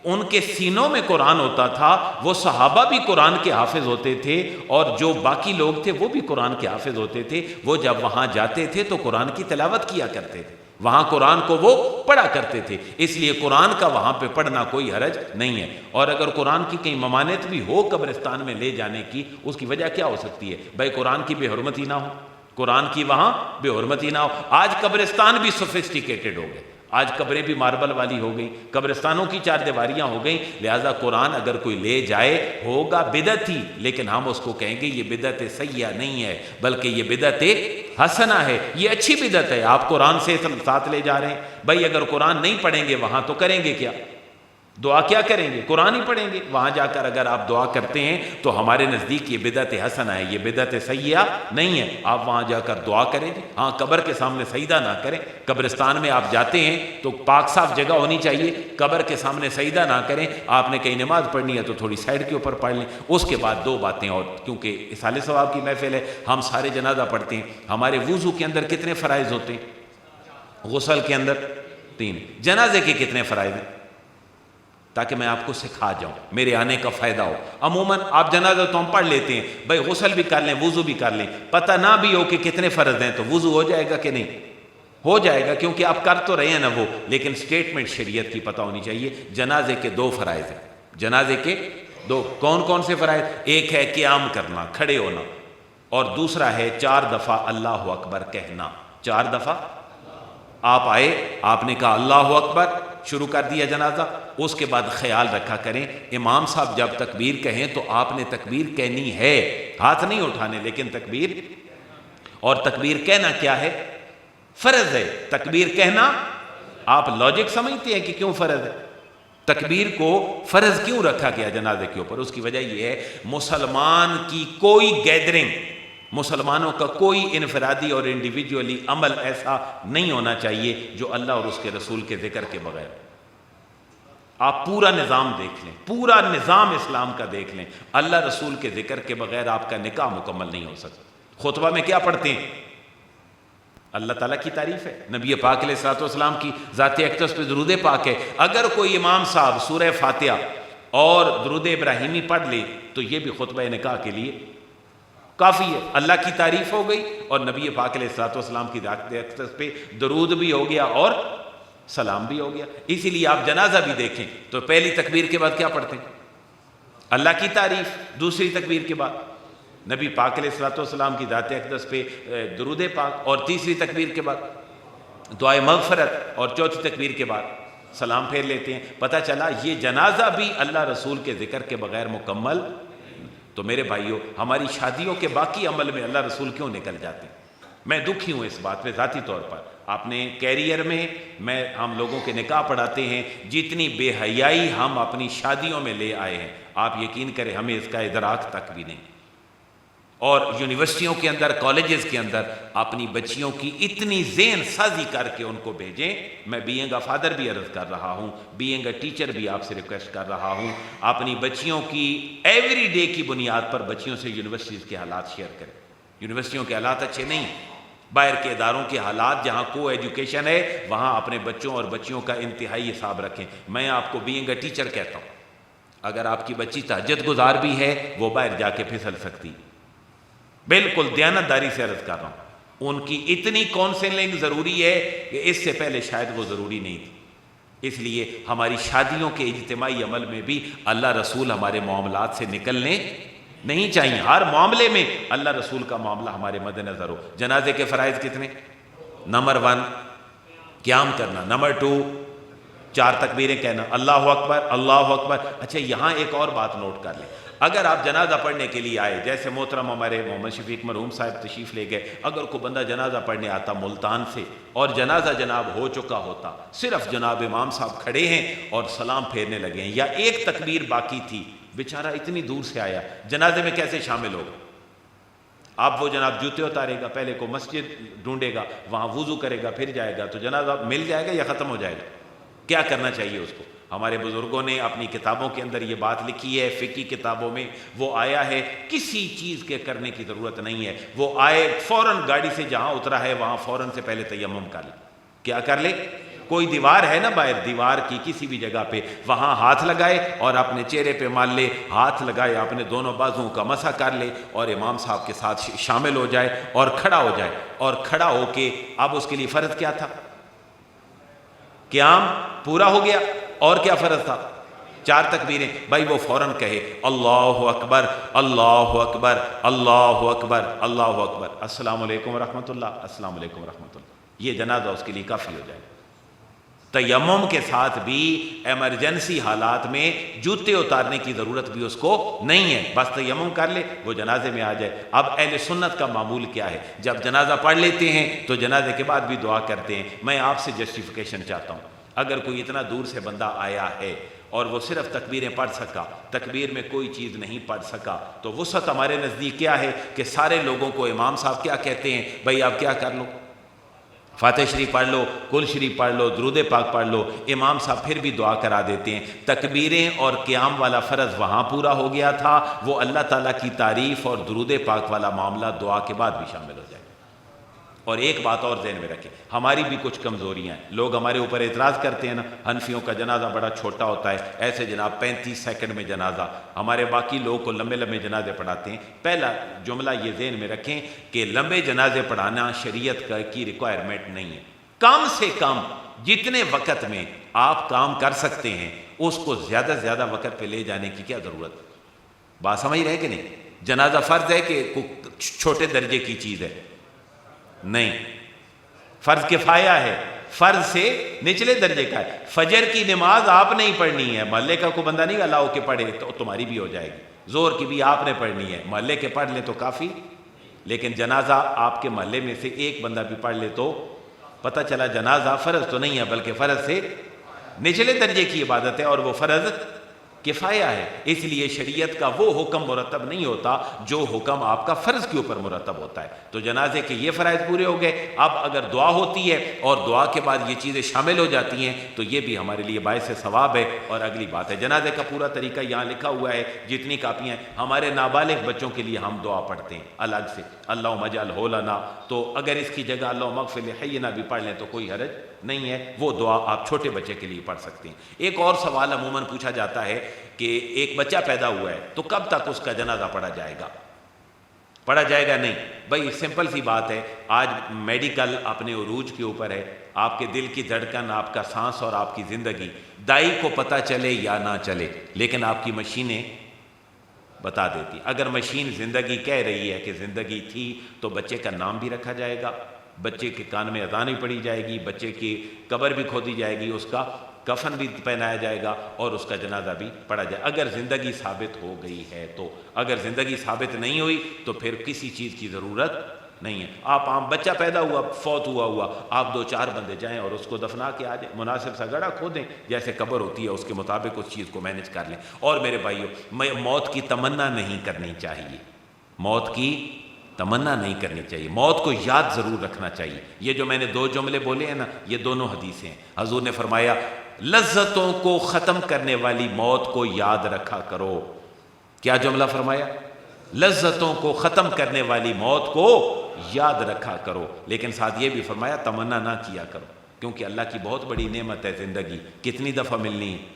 ان کے سینوں میں قرآن ہوتا تھا، وہ صحابہ بھی قرآن کے حافظ ہوتے تھے اور جو باقی لوگ تھے وہ بھی قرآن کے حافظ ہوتے تھے۔ وہ جب وہاں جاتے تھے تو قرآن کی تلاوت کیا کرتے تھے، وہاں قرآن کو وہ پڑھا کرتے تھے، اس لیے قرآن کا وہاں پہ پڑھنا کوئی حرج نہیں ہے۔ اور اگر قرآن کی کہیں ممانعت بھی ہو قبرستان میں لے جانے کی، اس کی وجہ کیا ہو سکتی ہے؟ بھائی قرآن کی بے حرمتی نہ ہو، قرآن کی وہاں بے حرمتی نہ ہو۔ آج قبرستان بھی سوفسٹیکیٹڈ ہو گئے، آج قبریں بھی ماربل والی ہو گئیں، قبرستانوں کی چار دیواریاں ہو گئیں، لہٰذا قرآن اگر کوئی لے جائے ہوگا بدعت ہی، لیکن ہم اس کو کہیں گے یہ بدعت سیئہ نہیں ہے بلکہ یہ بدعت حسنہ ہے، یہ اچھی بدعت ہے، آپ قرآن سے ساتھ لے جا رہے ہیں۔ بھائی اگر قرآن نہیں پڑھیں گے وہاں تو کریں گے کیا؟ دعا کیا کریں گے؟ قرآن ہی پڑھیں گے۔ وہاں جا کر اگر آپ دعا کرتے ہیں تو ہمارے نزدیک یہ بدعت حسنہ ہے، یہ بدعت سیئہ نہیں ہے۔ آپ وہاں جا کر دعا کریں گے، ہاں قبر کے سامنے سجدہ نہ کریں۔ قبرستان میں آپ جاتے ہیں تو پاک صاف جگہ ہونی چاہیے، قبر کے سامنے سجدہ نہ کریں۔ آپ نے کہیں نماز پڑھنی ہے تو تھوڑی سائڈ کے اوپر پڑھ لیں۔ اس کے بعد دو باتیں اور، کیونکہ اصال ثواب کی محفل ہے، ہم سارے جنازہ پڑھتے ہیں۔ ہمارے وضو کے اندر کتنے فرائض ہوتے ہیں؟ غسل کے اندر 3، جنازے کے کتنے فرائض ہیں؟ تاکہ میں آپ کو سکھا جاؤں، میرے آنے کا فائدہ ہو۔ عموماً آپ جنازہ تو ہم پڑھ لیتے ہیں، بھائی غسل بھی کر لیں، وضو بھی کر لیں، پتہ نہ بھی ہو کہ کتنے فرض ہیں تو وضو ہو جائے گا کہ نہیں؟ ہو جائے گا، کیونکہ آپ کر تو رہے ہیں نا وہ، لیکن سٹیٹمنٹ شریعت کی پتہ ہونی چاہیے۔ جنازے کے 2 فرائض ہیں، جنازے کے 2، کون کون سے فرائض؟ ایک ہے قیام کرنا، کھڑے ہونا، اور دوسرا ہے 4 دفعہ اللہ اکبر کہنا۔ 4 دفعہ آپ آئے، آپ نے کہا اللہ اکبر، شروع کر دیا جنازہ۔ اس کے بعد خیال رکھا کریں امام صاحب جب تکبیر کہیں تو آپ نے تکبیر کہنی ہے، ہاتھ نہیں اٹھانے، لیکن تکبیر، اور تکبیر کہنا کیا ہے؟ فرض ہے۔ تکبیر کہنا آپ لاجک سمجھتے ہیں کہ کیوں فرض ہے؟ تکبیر کو فرض کیوں رکھا گیا جنازے کے اوپر؟ اس کی وجہ یہ ہے مسلمان کی کوئی گیدرنگ، مسلمانوں کا کوئی انفرادی اور انڈیویجولی عمل ایسا نہیں ہونا چاہیے جو اللہ اور اس کے رسول کے ذکر کے بغیر۔ آپ پورا نظام دیکھ لیں، پورا نظام اسلام کا دیکھ لیں، اللہ رسول کے ذکر کے بغیر آپ کا نکاح مکمل نہیں ہو سکتا۔ خطبہ میں کیا پڑھتے ہیں؟ اللہ تعالیٰ کی تعریف ہے، نبی پاک علیہ الصلوۃ والسلام کی ذات اقدس پہ درود پاک ہے۔ اگر کوئی امام صاحب سورہ فاتحہ اور درود ابراہیمی پڑھ لے تو یہ بھی خطبہ نکاح کے لیے کافی ہے، اللہ کی تعریف ہو گئی اور نبی پاک علیہ الصلوۃ والسلام کی ذات اقدس پہ درود بھی ہو گیا اور سلام بھی ہو گیا۔ اسی لیے آپ جنازہ بھی دیکھیں تو پہلی تکبیر کے بعد کیا پڑھتے ہیں؟ اللہ کی تعریف، دوسری تکبیر کے بعد نبی پاک علیہ الصلوۃ والسلام کی ذات اقدس پہ درود پاک، اور تیسری تکبیر کے بعد دعائے مغفرت، اور چوتھی تکبیر کے بعد سلام پھیر لیتے ہیں۔ پتہ چلا یہ جنازہ بھی اللہ رسول کے ذکر کے بغیر مکمل۔ تو میرے بھائیوں، ہماری شادیوں کے باقی عمل میں اللہ رسول کیوں نکل جاتے ہیں؟ میں دکھی ہوں اس بات پہ ذاتی طور پر۔ اپنے کیریئر میں ہم لوگوں کے نکاح پڑھاتے ہیں، جتنی بے حیائی ہم اپنی شادیوں میں لے آئے ہیں، آپ یقین کریں ہمیں اس کا ادراک تک بھی نہیں۔ اور یونیورسٹیوں کے اندر، کالجز کے اندر اپنی بچیوں کی اتنی ذہن سازی کر کے ان کو بھیجیں۔ میں بینگ اے فادر بھی عرض کر رہا ہوں، بینگ اے ٹیچر بھی آپ سے ریکویسٹ کر رہا ہوں، اپنی بچیوں کی ایوری ڈے کی بنیاد پر بچیوں سے یونیورسٹیز کے حالات شیئر کریں۔ یونیورسٹیوں کے حالات اچھے نہیں، باہر کے اداروں کے حالات، جہاں کو ایجوکیشن ہے وہاں اپنے بچوں اور بچیوں کا انتہائی حساب رکھیں۔ میں آپ کو بینگ اے ٹیچر کہتا ہوں، اگر آپ کی بچی تہجد گزار بھی ہے وہ باہر جا کے پھسل سکتی، بالکل دیانتداری سے عرض کر رہا ہوں۔ ان کی اتنی کاؤنسلنگ ضروری ہے کہ اس سے پہلے شاید وہ ضروری نہیں تھی۔ اس لیے ہماری شادیوں کے اجتماعی عمل میں بھی اللہ رسول ہمارے معاملات سے نکلنے نہیں چاہیے۔ ہر معاملے میں اللہ رسول کا معاملہ ہمارے مد نظر ہو۔ جنازے کے فرائض کتنے؟ نمبر 1 قیام کرنا، نمبر 2 4 تکبیریں کہنا، اللہ اکبر اللہ اکبر۔ اچھا یہاں ایک اور بات نوٹ کر لیں، اگر آپ جنازہ پڑھنے کے لیے آئے، جیسے محترم ہمارے محمد شفیق مرحوم صاحب تشریف لے گئے، اگر کوئی بندہ جنازہ پڑھنے آتا ملتان سے اور جنازہ جناب ہو چکا ہوتا، صرف جناب امام صاحب کھڑے ہیں اور سلام پھیرنے لگے ہیں، یا ایک تکبیر باقی تھی، بیچارہ اتنی دور سے آیا، جنازے میں کیسے شامل ہوگا؟ آپ وہ جناب جوتے اتارے گا، پہلے کو مسجد ڈھونڈے گا، وہاں وضو کرے گا، پھر جائے گا، تو جنازہ مل جائے گا یا ختم ہو جائے گا؟ کیا کرنا چاہیے اس کو؟ ہمارے بزرگوں نے اپنی کتابوں کے اندر یہ بات لکھی ہے، فقہی کتابوں میں وہ آیا ہے، کسی چیز کے کرنے کی ضرورت نہیں ہے، وہ آئے فوراً گاڑی سے جہاں اترا ہے وہاں فوراً سے پہلے تیمم کر لے۔ کیا کر لے؟ کوئی دیوار ہے نا باہر، دیوار کی کسی بھی جگہ پہ وہاں ہاتھ لگائے اور اپنے چہرے پہ مال لے، ہاتھ لگائے اپنے دونوں بازوؤں کا مسح کر لے اور امام صاحب کے ساتھ شامل ہو جائے اور کھڑا ہو جائے، اور کھڑا ہو کے اب اس کے لیے فرض کیا تھا؟ قیام پورا ہو گیا، اور کیا فرض تھا؟ 4 تکبیریں۔ بھائی وہ فوراً کہے اللہ اکبر اللہ اکبر اللہ اکبر اللہ اکبر، السلام علیکم ورحمۃ اللہ، السلام علیکم ورحمۃ اللہ، یہ جنازہ اس کے لیے کافی ہو جائے۔ تیمم کے ساتھ بھی ایمرجنسی حالات میں جوتے اتارنے کی ضرورت بھی اس کو نہیں ہے، بس تیمم کر لے، وہ جنازے میں آ جائے۔ اب اہل سنت کا معمول کیا ہے؟ جب جنازہ پڑھ لیتے ہیں تو جنازے کے بعد بھی دعا کرتے ہیں۔ میں آپ سے جسٹیفیکیشن چاہتا ہوں، اگر کوئی اتنا دور سے بندہ آیا ہے اور وہ صرف تکبیریں پڑھ سکا، تکبیر میں کوئی چیز نہیں پڑھ سکا، تو وسعت ہمارے نزدیک کیا ہے کہ سارے لوگوں کو امام صاحب کیا کہتے ہیں؟ بھائی آپ کیا کر لو، فاتح شریف پڑھ لو، کل شریف پڑھ لو، درود پاک پڑھ لو، امام صاحب پھر بھی دعا کرا دیتے ہیں۔ تکبیریں اور قیام والا فرض وہاں پورا ہو گیا تھا، وہ اللہ تعالیٰ کی تعریف اور درود پاک والا معاملہ دعا کے بعد بھی شامل ہو جائے۔ اور ایک بات اور ذہن میں رکھیں، ہماری بھی کچھ کمزوریاں ہیں، لوگ ہمارے اوپر اعتراض کرتے ہیں نا، حنفیوں کا جنازہ بڑا چھوٹا ہوتا ہے، ایسے جناب 35 سیکنڈ میں جنازہ، ہمارے باقی لوگوں کو لمبے لمبے جنازے پڑھاتے ہیں۔ پہلا جملہ یہ ذہن میں رکھیں کہ لمبے جنازے پڑھانا شریعت کی ریکوائرمنٹ نہیں ہے۔ کم سے کم جتنے وقت میں آپ کام کر سکتے ہیں اس کو زیادہ سے زیادہ وقت پہ لے جانے کی کیا ضرورت؟ بات سمجھ رہے کہ نہیں؟ جنازہ فرض ہے کہ چھوٹے درجے کی چیز ہے؟ نہیں، فرض کفایہ ہے، فرض سے نچلے درجے کا ہے۔ فجر کی نماز آپ نہیں پڑھنی ہے، محلے کا کوئی بندہ نہیں اللہ ہو کے پڑھے تو تمہاری بھی ہو جائے گی۔ زور کی بھی آپ نے پڑھنی ہے، محلے کے پڑھ لیں تو کافی، لیکن جنازہ آپ کے محلے میں سے ایک بندہ بھی پڑھ لے تو پتہ چلا جنازہ فرض تو نہیں ہے بلکہ فرض سے نچلے درجے کی عبادت ہے اور وہ فرض کفایہ ہے، اس لیے شریعت کا وہ حکم مرتب نہیں ہوتا جو حکم آپ کا فرض کے اوپر مرتب ہوتا ہے۔ تو جنازے کے یہ فرائض پورے ہو گئے، اب اگر دعا ہوتی ہے اور دعا کے بعد یہ چیزیں شامل ہو جاتی ہیں تو یہ بھی ہمارے لیے باعث ثواب ہے۔ اور اگلی بات ہے جنازے کا پورا طریقہ یہاں لکھا ہوا ہے، جتنی کاپیاں ہیں ہمارے نابالغ بچوں کے لیے ہم دعا پڑھتے ہیں الگ سے، اللہم اجعلہ لنا، تو اگر اس کی جگہ اللہم اغفر لحینا بھی پڑھ لیں تو کوئی حرج نہیں ہے، وہ دعا آپ چھوٹے بچے کے لیے پڑھ سکتے ہیں۔ ایک اور سوال عموماً پوچھا جاتا ہے کہ ایک بچہ پیدا ہوا ہے تو کب تک اس کا جنازہ پڑھا جائے گا؟ پڑھا جائے گا نہیں بھائی، سمپل سی بات ہے، آج میڈیکل اپنے عروج کے اوپر ہے، آپ کے دل کی دھڑکن، آپ کا سانس اور آپ کی زندگی دائی کو پتہ چلے یا نہ چلے، لیکن آپ کی مشینیں بتا دیتی۔ اگر مشین زندگی کہہ رہی ہے کہ زندگی تھی تو بچے کا نام بھی رکھا جائے گا، بچے کے کان میں اذان بھی پڑھی جائے گی، بچے کی قبر بھی کھودی جائے گی، اس کا کفن بھی پہنایا جائے گا اور اس کا جنازہ بھی پڑھا جائے اگر زندگی ثابت ہو گئی ہے تو۔ اگر زندگی ثابت نہیں ہوئی تو پھر کسی چیز کی ضرورت نہیں ہے۔ آپ عام بچہ پیدا ہوا، فوت ہوا، آپ 2-4 بندے جائیں اور اس کو دفنا کے آ جائیں، مناسب سا گڑھا کھودیں، جیسے قبر ہوتی ہے اس کے مطابق اس چیز کو مینج کر لیں۔ اور میرے بھائیو، موت کی تمنا نہیں کرنی چاہیے، موت کی تمنا نہیں کرنی چاہیے، موت کو یاد ضرور رکھنا چاہیے۔ یہ جو میں نے 2 جملے بولے ہیں نا، یہ دونوں حدیثیں ہیں۔ حضور نے فرمایا لذتوں کو ختم کرنے والی موت کو یاد رکھا کرو۔ کیا جملہ فرمایا؟ لذتوں کو ختم کرنے والی موت کو یاد رکھا کرو، لیکن ساتھ یہ بھی فرمایا تمنا نہ کیا کرو، کیونکہ اللہ کی بہت بڑی نعمت ہے زندگی، کتنی دفعہ ملنی ہے؟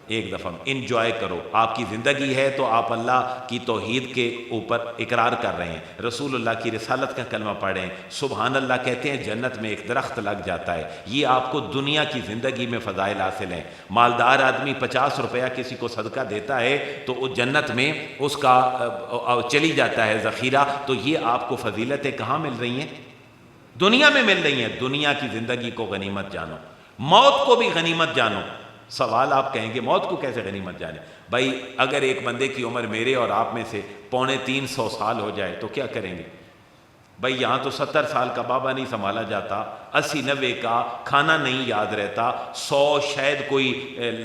ایک دفعہ۔ انجوائے کرو، آپ کی زندگی ہے تو آپ اللہ کی توحید کے اوپر اقرار کر رہے ہیں، رسول اللہ کی رسالت کا کلمہ پڑھ رہے ہیں، سبحان اللہ کہتے ہیں، جنت میں ایک درخت لگ جاتا ہے۔ یہ آپ کو دنیا کی زندگی میں فضائل حاصل ہیں۔ مالدار آدمی 50 روپیہ کسی کو صدقہ دیتا ہے تو وہ جنت میں اس کا چلی جاتا ہے ذخیرہ، تو یہ آپ کو فضیلتیں کہاں مل رہی ہیں؟ دنیا میں مل رہی ہیں۔ دنیا کی زندگی کو غنیمت جانو، موت کو بھی غنیمت جانو۔ سوال آپ کہیں گے موت کو کیسے غنیمت جانے؟ بھائی اگر ایک بندے کی عمر میرے اور آپ میں سے 250 سال ہو جائے تو کیا کریں گے؟ بھائی یہاں تو 70 سال کا بابا نہیں سنبھالا جاتا، 80-90 کا کھانا نہیں یاد رہتا، 100 شاید کوئی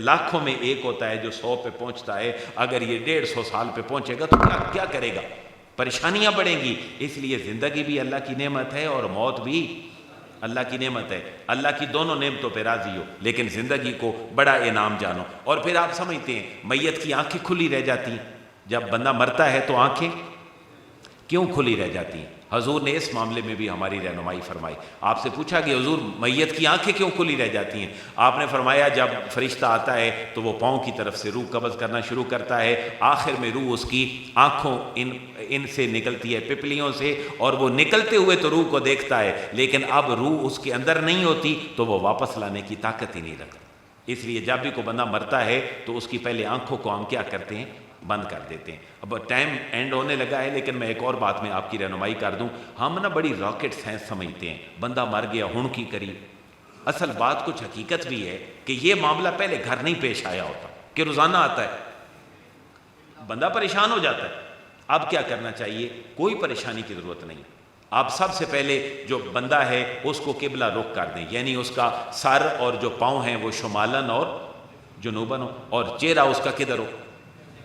لاکھوں میں ایک ہوتا ہے جو 100 پہ پہنچتا ہے، اگر یہ 150 سال پہ پہنچے گا تو کیا کرے گا؟ پریشانیاں بڑھیں گی۔ اس لیے زندگی بھی اللہ کی نعمت ہے اور موت بھی اللہ کی نعمت ہے، اللہ کی دونوں نعمتوں پہ راضی ہو، لیکن زندگی کو بڑا انعام جانو۔ اور پھر آپ سمجھتے ہیں میت کی آنکھیں کھلی رہ جاتی ہیں، جب بندہ مرتا ہے تو آنکھیں کیوں کھلی رہ جاتی ہیں؟ حضور نے اس معاملے میں بھی ہماری رہنمائی فرمائی۔ آپ سے پوچھا کہ حضور میت کی آنکھیں کیوں کھلی رہ جاتی ہیں؟ آپ نے فرمایا جب فرشتہ آتا ہے تو وہ پاؤں کی طرف سے روح قبض کرنا شروع کرتا ہے، آخر میں روح اس کی آنکھوں ان سے نکلتی ہے، پپلیوں سے، اور وہ نکلتے ہوئے تو روح کو دیکھتا ہے، لیکن اب روح اس کے اندر نہیں ہوتی تو وہ واپس لانے کی طاقت ہی نہیں رکھتا۔ اس لیے جب بھی کوئی بندہ مرتا ہے تو اس کی پہلے آنکھوں کو ہم کیا کرتے ہیں؟ بند کر دیتے ہیں۔ اب ٹائم اینڈ ہونے لگا ہے، لیکن میں ایک اور بات میں آپ کی رہنمائی کر دوں۔ ہم نا بڑی راکٹ سائنس سمجھتے ہیں، بندہ مر گیا ہن کی کری۔ اصل بات کچھ حقیقت بھی ہے کہ یہ معاملہ پہلے گھر نہیں پیش آیا ہوتا، کہ روزانہ آتا ہے، بندہ پریشان ہو جاتا ہے۔ اب کیا کرنا چاہیے؟ کوئی پریشانی کی ضرورت نہیں۔ آپ سب سے پہلے جو بندہ ہے اس کو قبلہ رخ کر دیں، یعنی اس کا سر اور جو پاؤں ہیں وہ شمالن اور جنوبن ہو، اور چہرہ اس کا کدھر ہو؟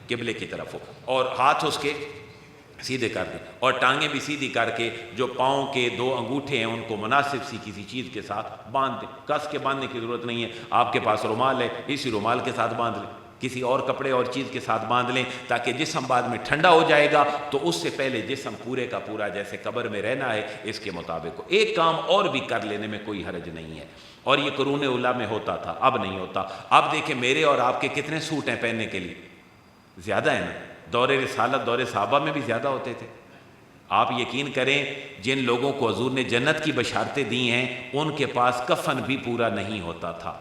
قبلے کی طرف ہو، اور ہاتھ اس کے سیدھے کر دیں، اور ٹانگیں بھی سیدھی کر کے جو پاؤں کے 2 انگوٹھے ہیں ان کو مناسب سی کسی چیز کے ساتھ باندھ دیں۔ کس کے باندھنے کی ضرورت نہیں ہے، آپ کے پاس رومال ہے، اسی رومال کے ساتھ باندھ لیں، کسی اور کپڑے اور چیز کے ساتھ باندھ لیں، تاکہ جسم بعد میں ٹھنڈا ہو جائے گا تو اس سے پہلے جسم پورے کا پورا جیسے قبر میں رہنا ہے اس کے مطابق ہو۔ ایک کام اور بھی کر لینے میں کوئی حرج نہیں ہے، اور یہ قرون اولیٰ میں ہوتا تھا، اب نہیں ہوتا۔ اب دیکھیں میرے اور آپ کے کتنے سوٹ ہیں پہننے کے لیے؟ زیادہ ہے نا؟ دور رسالت، دور صحابہ میں بھی زیادہ ہوتے تھے۔ آپ یقین کریں جن لوگوں کو حضور نے جنت کی بشارتیں دی ہیں ان کے پاس کفن بھی پورا نہیں ہوتا تھا۔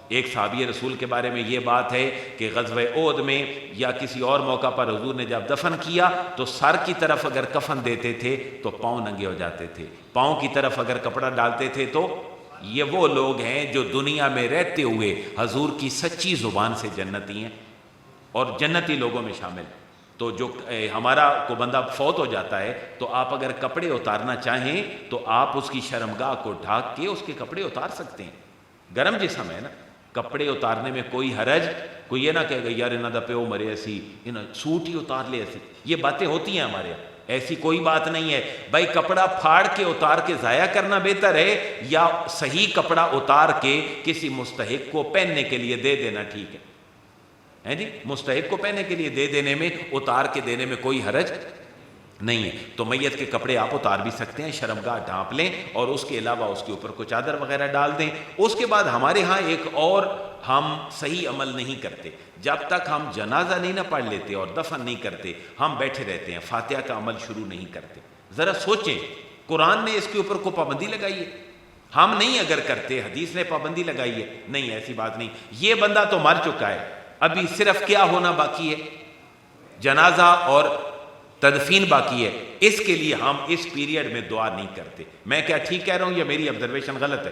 ایک صحابی رسول کے بارے میں یہ بات ہے کہ غزوہ احد میں یا کسی اور موقع پر حضور نے جب دفن کیا تو سر کی طرف اگر کفن دیتے تھے تو پاؤں ننگے ہو جاتے تھے، پاؤں کی طرف اگر کپڑا ڈالتے تھے تو یہ وہ لوگ ہیں جو دنیا میں رہتے ہوئے حضور کی سچی زبان سے جنتی ہیں اور جنتی لوگوں میں شامل۔ تو جو ہمارا کو بندہ فوت ہو جاتا ہے تو آپ اگر کپڑے اتارنا چاہیں تو آپ اس کی شرمگاہ کو ڈھانک کے اس کے کپڑے اتار سکتے ہیں، گرم جسم ہے نا، کپڑے اتارنے میں کوئی حرج، کوئی یہ نہ کہے گا یار انہاں دا پیو مرے ایسی انہاں سوٹ ہی اتار لے ایسی، یہ باتیں ہوتی ہیں ہمارے یہاں، ایسی کوئی بات نہیں ہے بھائی۔ کپڑا پھاڑ کے اتار کے ضائع کرنا بہتر ہے یا صحیح کپڑا اتار کے کسی مستحق کو پہننے کے لیے دے دینا ٹھیک ہے جی؟ مستحق کو پہننے کے لیے دے دینے میں، اتار کے دینے میں کوئی حرج نہیں ہے۔ تو میت کے کپڑے آپ اتار بھی سکتے ہیں، شرمگاہ ڈھانپ لیں اور اس کے علاوہ اس کے اوپر کوئی چادر وغیرہ ڈال دیں۔ اس کے بعد ہمارے ہاں ایک اور ہم صحیح عمل نہیں کرتے، جب تک ہم جنازہ نہیں نہ پڑھ لیتے اور دفن نہیں کرتے ہم بیٹھے رہتے ہیں، فاتحہ کا عمل شروع نہیں کرتے۔ ذرا سوچیں، قرآن نے اس کے اوپر کوئی پابندی لگائی ہے؟ ہم نہیں اگر کرتے، حدیث نے پابندی لگائی ہے؟ نہیں، ایسی بات نہیں۔ یہ بندہ تو مر چکا ہے، ابھی صرف کیا ہونا باقی ہے؟ جنازہ اور تدفین باقی ہے، اس کے لیے ہم اس پیریڈ میں دعا نہیں کرتے۔ میں کیا ٹھیک کہہ رہا ہوں یا میری آبزرویشن غلط ہے؟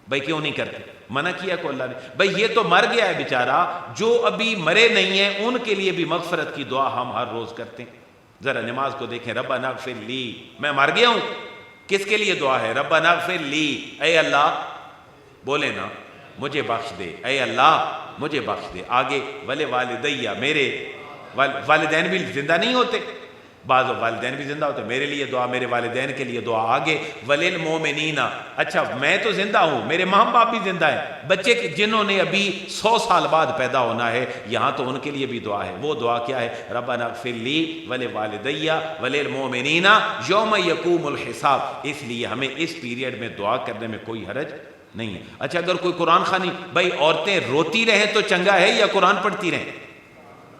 بھائی کیوں نہیں کرتے؟ منع کیا کو اللہ نے؟ بھائی یہ تو مر گیا ہے بیچارہ، جو ابھی مرے نہیں ہیں ان کے لیے بھی مغفرت کی دعا ہم ہر روز کرتے ہیں۔ ذرا نماز کو دیکھیں، ربنا اغفر لی، میں مر گیا ہوں، کس کے لیے دعا ہے؟ ربنا اغفر لی، اے اللہ بولے نا مجھے بخش دے، اے اللہ مجھے بخش دے۔ آگے ولی والدیہ، میرے والدین بھی زندہ نہیں ہوتے، بعض والدین بھی زندہ ہوتے، میرے لیے دعا، میرے والدین کے لیے دعا۔ آگے وللمؤمنین، اچھا میں تو زندہ ہوں، میرے ماں باپ بھی زندہ ہیں، بچے جنہوں نے ابھی 100 سال بعد پیدا ہونا ہے یہاں تو ان کے لیے بھی دعا ہے۔ وہ دعا کیا ہے؟ ربنا اغفر لی ولوالدی وللمؤمنین یوم یقوم الحساب۔ اس لیے ہمیں اس پیریڈ میں دعا کرنے میں کوئی حرج نہیں ہے۔ اچھا اگر کوئی قرآن خوانی، بھائی عورتیں روتی رہیں تو چنگا ہے یا قرآن پڑھتی رہیں؟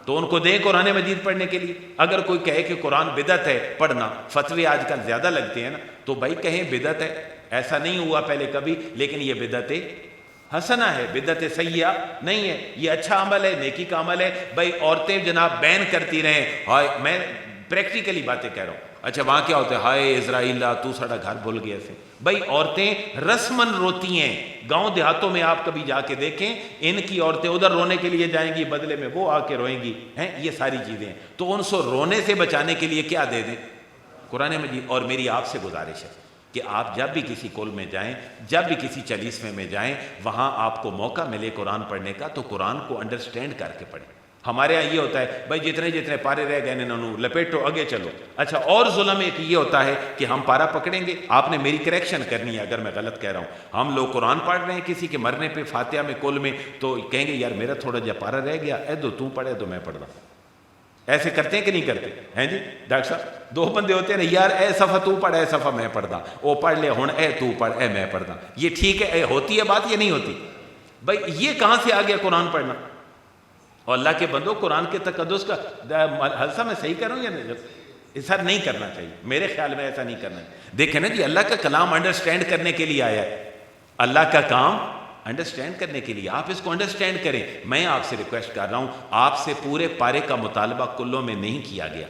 تو ان کو دیں قرآن مجید پڑھنے کے لیے۔ اگر کوئی کہے کہ قرآن بدعت ہے پڑھنا، فتوے آج کل زیادہ لگتے ہیں نا، تو بھائی کہیں بدعت ہے، ایسا نہیں ہوا پہلے کبھی، لیکن یہ بدعت حسنہ ہے، بدعت سیئہ نہیں ہے، یہ اچھا عمل ہے، نیکی کا عمل ہے۔ بھائی عورتیں جناب بین کرتی رہیں، ہائے، میں پریکٹیکلی باتیں کہہ رہا ہوں، اچھا وہاں کیا ہوتا ہے؟ ہائے اسرائیل تو ساڑا گھر بھول گیا سے۔ بھائی عورتیں رسماً روتی ہیں، گاؤں دیہاتوں میں آپ کبھی جا کے دیکھیں، ان کی عورتیں ادھر رونے کے لیے جائیں گی، بدلے میں وہ آ کے روئیں گی، ہیں یہ ساری چیزیں ہیں۔ تو ان سے رونے سے بچانے کے لیے کیا دے دیں؟ قرآن مجید۔ اور میری آپ سے گزارش ہے کہ آپ جب بھی کسی کول میں جائیں، جب بھی کسی چالیسویں میں جائیں، وہاں آپ کو موقع ملے قرآن پڑھنے کا تو قرآن کو انڈرسٹینڈ کر کے پڑھیں۔ ہمارے یہاں یہ ہوتا ہے بھائی جتنے پارے رہ گئے انہوں لپیٹو آگے چلو۔ اچھا اور ظلم ایک یہ ہوتا ہے کہ ہم پارا پکڑیں گے، آپ نے میری کریکشن کرنی ہے اگر میں غلط کہہ رہا ہوں، ہم لوگ قرآن پڑھ رہے ہیں کسی کے مرنے پہ فاتحہ میں کل میں، تو کہیں گے یار میرا تھوڑا جا پارا رہ گیا، اے دو تو پڑھے تو میں پڑھ رہا ہوں۔ ایسے کرتے ہیں کہ نہیں کرتے ہیں جی ڈاکٹر صاحب؟ دو بندے ہوتے ہیں نا، یار اے صفحہ تو پڑھ، اے صفحہ میں پڑھدا، وہ پڑھ لے ہن اے تو پڑھ، اے میں پڑھدا۔ یہ ٹھیک ہے؟ اے ہوتی ہے بات، یہ نہیں ہوتی؟ بھائی یہ کہاں سے آ گیا قرآن پڑھنا؟ اور اللہ کے بندو قرآن کے تقدس کا حلسہ میں صحیح کر رہا ہوں یا نہیں؟ ایسا نہیں کرنا چاہیے، میرے خیال میں ایسا نہیں کرنا چاہیے۔ دیکھیں نا جی، اللہ کا کلام انڈرسٹینڈ کرنے کے لیے آیا ہے، اللہ کا کام انڈرسٹینڈ کرنے کے لیے، آپ اس کو انڈرسٹینڈ کریں۔ میں آپ سے ریکویسٹ کر رہا ہوں، آپ سے پورے پارے کا مطالبہ کلوں میں نہیں کیا گیا،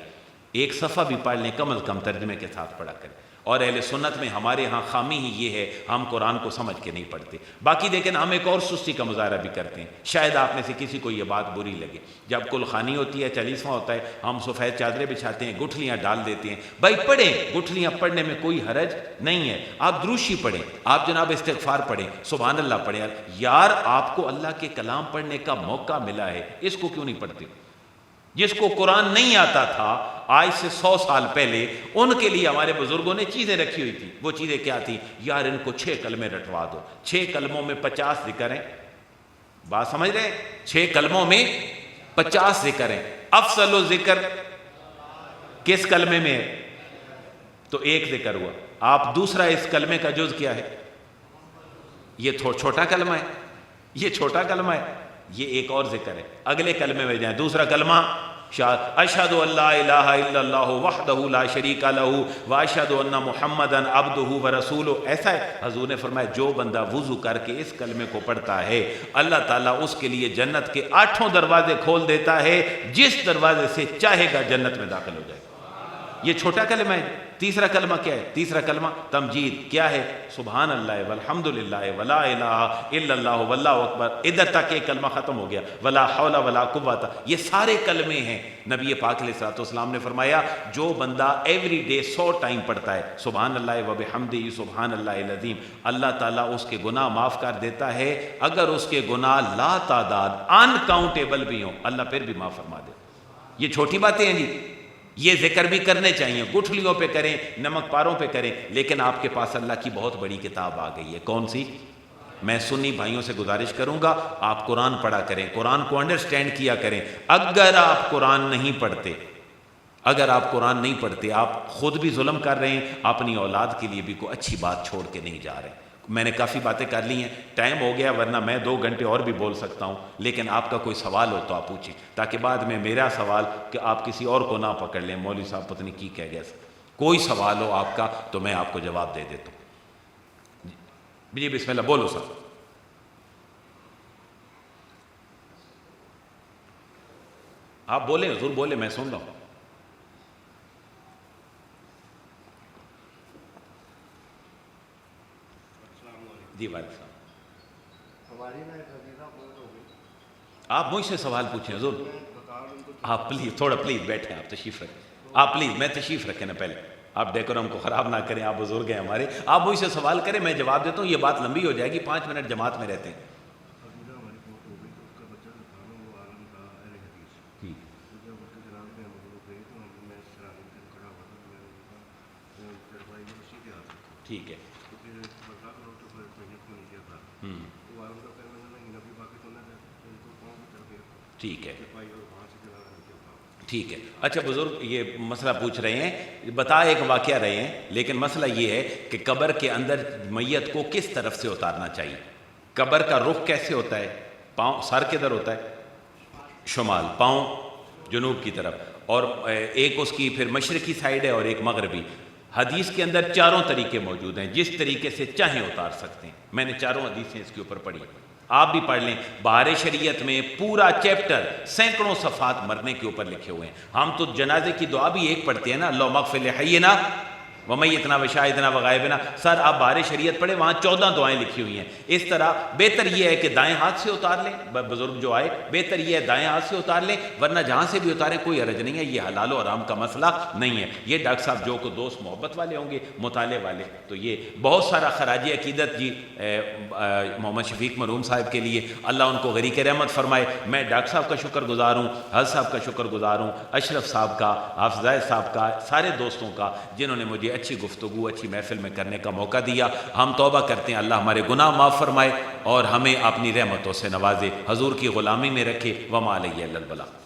ایک صفحہ بھی پڑھ لیں کم از کم ترجمے کے ساتھ پڑھا کریں۔ اور اہل سنت میں ہمارے ہاں خامی ہی یہ ہے، ہم قرآن کو سمجھ کے نہیں پڑھتے۔ باقی دیکھیں ہم ایک اور سستی کا مظاہرہ بھی کرتے ہیں، شاید آپ میں سے کسی کو یہ بات بری لگے، جب کل خوانی ہوتی ہے، چالیسواں ہوتا ہے، ہم سفید چادریں بچھاتے ہیں، گٹھلیاں ڈال دیتے ہیں۔ بھائی پڑھیں، گٹھلیاں پڑھنے میں کوئی حرج نہیں ہے، آپ دروشی پڑھیں، آپ جناب استغفار پڑھیں، سبحان اللہ پڑھیں۔ یار آپ کو اللہ کے کلام پڑھنے کا موقع ملا ہے، اس کو کیوں نہیں پڑھتے؟ جس کو قرآن نہیں آتا تھا آج سے 100 سال پہلے، ان کے لیے ہمارے بزرگوں نے چیزیں رکھی ہوئی تھی۔ وہ چیزیں کیا تھی؟ یار ان کو 6 کلمے رٹوا دو، 6 کلموں میں 50 ذکر ہیں، بات سمجھ رہے ہیں؟ 6 کلموں میں 50 ذکر ہیں۔ افضل و ذکر کس کلمے میں ہے؟ تو 1 ذکر ہوا۔ آپ دوسرا اس کلمے کا جز کیا ہے؟ یہ چھوٹا کلمہ ہے، یہ چھوٹا کلمہ ہے، یہ ایک اور ذکر ہے۔ اگلے کلمے میں جائیں، دوسرا کلمہ اشہد ان لا الہ الا اللہ وحدہ لا شریک لہ واشہد ان محمدا عبدہ ورسولہ۔ ایسا ہے حضور نے فرمایا جو بندہ وضو کر کے اس کلمے کو پڑھتا ہے، اللہ تعالیٰ اس کے لیے جنت کے 8 دروازے کھول دیتا ہے، جس دروازے سے چاہے گا جنت میں داخل ہو جائے گا۔ یہ چھوٹا کلمہ ہے. تیسرا کلمہ کیا ہے؟ تیسرا کلمہ تمجید کیا ہے؟ سبحان اللہ والحمد للہ ولا الہ الا اللہ واللہ اکبر. ادھر تک ایک کلمہ ختم ہو گیا. ولا حول ولا قوت. یہ سارے کلمے ہیں. نبی پاک علیہ الصلوۃ والسلام نے فرمایا جو بندہ ایوری ڈے 100 ٹائم پڑھتا ہے سبحان اللہ وبحمدہ سبحان اللہ العظیم، اللہ تعالیٰ اس کے گناہ معاف کر دیتا ہے. اگر اس کے گناہ لا تعداد انکاؤنٹیبل بھی ہوں اللہ پھر بھی معاف فرما دے. یہ چھوٹی باتیں ہیں جی. یہ ذکر بھی کرنے چاہیے، گٹھلیوں پہ کریں، نمک پاروں پہ کریں، لیکن آپ کے پاس اللہ کی بہت بڑی کتاب آ گئی ہے. کون سی؟ میں سنی بھائیوں سے گزارش کروں گا آپ قرآن پڑھا کریں، قرآن کو انڈرسٹینڈ کیا کریں. اگر آپ قرآن نہیں پڑھتے، اگر آپ قرآن نہیں پڑھتے، آپ خود بھی ظلم کر رہے ہیں، اپنی اولاد کے لیے بھی کوئی اچھی بات چھوڑ کے نہیں جا رہے ہیں. میں نے کافی باتیں کر لی ہیں، ٹائم ہو گیا، ورنہ میں 2 گھنٹے اور بھی بول سکتا ہوں، لیکن آپ کا کوئی سوال ہو تو آپ پوچھیں، تاکہ بعد میں میرا سوال کہ آپ کسی اور کو نہ پکڑ لیں، مولوی صاحب پتہ نہیں کی کہہ گیا. کوئی سوال ہو آپ کا تو میں آپ کو جواب دے دیتا ہوں. جی بسم اللہ بولو صاحب. آپ بولیں حضور بولیں، میں سن رہا ہوں. جی وعلیکم السلام. آپ مجھ سے سوال پوچھیں حضور. آپ پلیز تھوڑا پلیز بیٹھیں، آپ تشریف رکھیں. آپ پلیز میں تشریف رکھیں نا پہلے، آپ ڈیکورم کو خراب نہ کریں، آپ بزرگ ہیں ہمارے. آپ مجھ سے سوال کریں، میں جواب دیتا ہوں. یہ بات لمبی ہو جائے گی، 5 منٹ جماعت میں رہتے ہیں. ٹھیک ہے. ٹھیک ہے ٹھیک ہے. اچھا بزرگ یہ مسئلہ پوچھ رہے ہیں، بتا ایک واقعہ رہے ہیں، لیکن مسئلہ یہ ہے کہ قبر کے اندر میت کو کس طرف سے اتارنا چاہیے؟ قبر کا رخ کیسے ہوتا ہے؟ پاؤں سر کدھر ہوتا ہے؟ شمال. پاؤں جنوب کی طرف، اور ایک اس کی پھر مشرقی سائیڈ ہے اور ایک مغربی. حدیث کے اندر 4 طریقے موجود ہیں، جس طریقے سے چاہیں اتار سکتے ہیں. میں نے 4 حدیثیں اس کے اوپر پڑھی، آپ بھی پڑھ لیں. بہار شریعت میں پورا چیپٹر سینکڑوں صفحات مرنے کے اوپر لکھے ہوئے ہیں. ہم تو جنازے کی دعا بھی ایک پڑھتے ہیں نا، اللہم اغفر لحینا ومیتنا وشاہدنا وغائبنا. سر آپ بہار شریعت پڑھیں، وہاں 14 دعائیں لکھی ہوئی ہیں. اس طرح بہتر یہ ہے کہ دائیں ہاتھ سے اتار لیں. بزرگ جو آئے بہتر یہ ہے دائیں ہاتھ سے اتار لیں، ورنہ جہاں سے بھی اتاریں کوئی حرج نہیں ہے. یہ حلال و حرام کا مسئلہ نہیں ہے. یہ ڈاکٹر صاحب جو کو دوست محبت والے ہوں گے، مطالعے والے، تو یہ بہت سارا خراج عقیدت جی محمد شفیق مرحوم صاحب کے لیے، اللہ ان کو غریق رحمت فرمائے. میں ڈاکٹر صاحب کا شکر گزار ہوں، حضرت صاحب کا شکر گزار ہوں، اشرف صاحب کا، حافظ زاہد صاحب کا، سارے دوستوں کا جنہوں نے مجھے اچھی گفتگو اچھی محفل میں کرنے کا موقع دیا. ہم توبہ کرتے ہیں اللہ ہمارے گناہ معاف فرمائے اور ہمیں اپنی رحمتوں سے نوازے، حضور کی غلامی میں رکھے. وما علیہ الا البلاغ.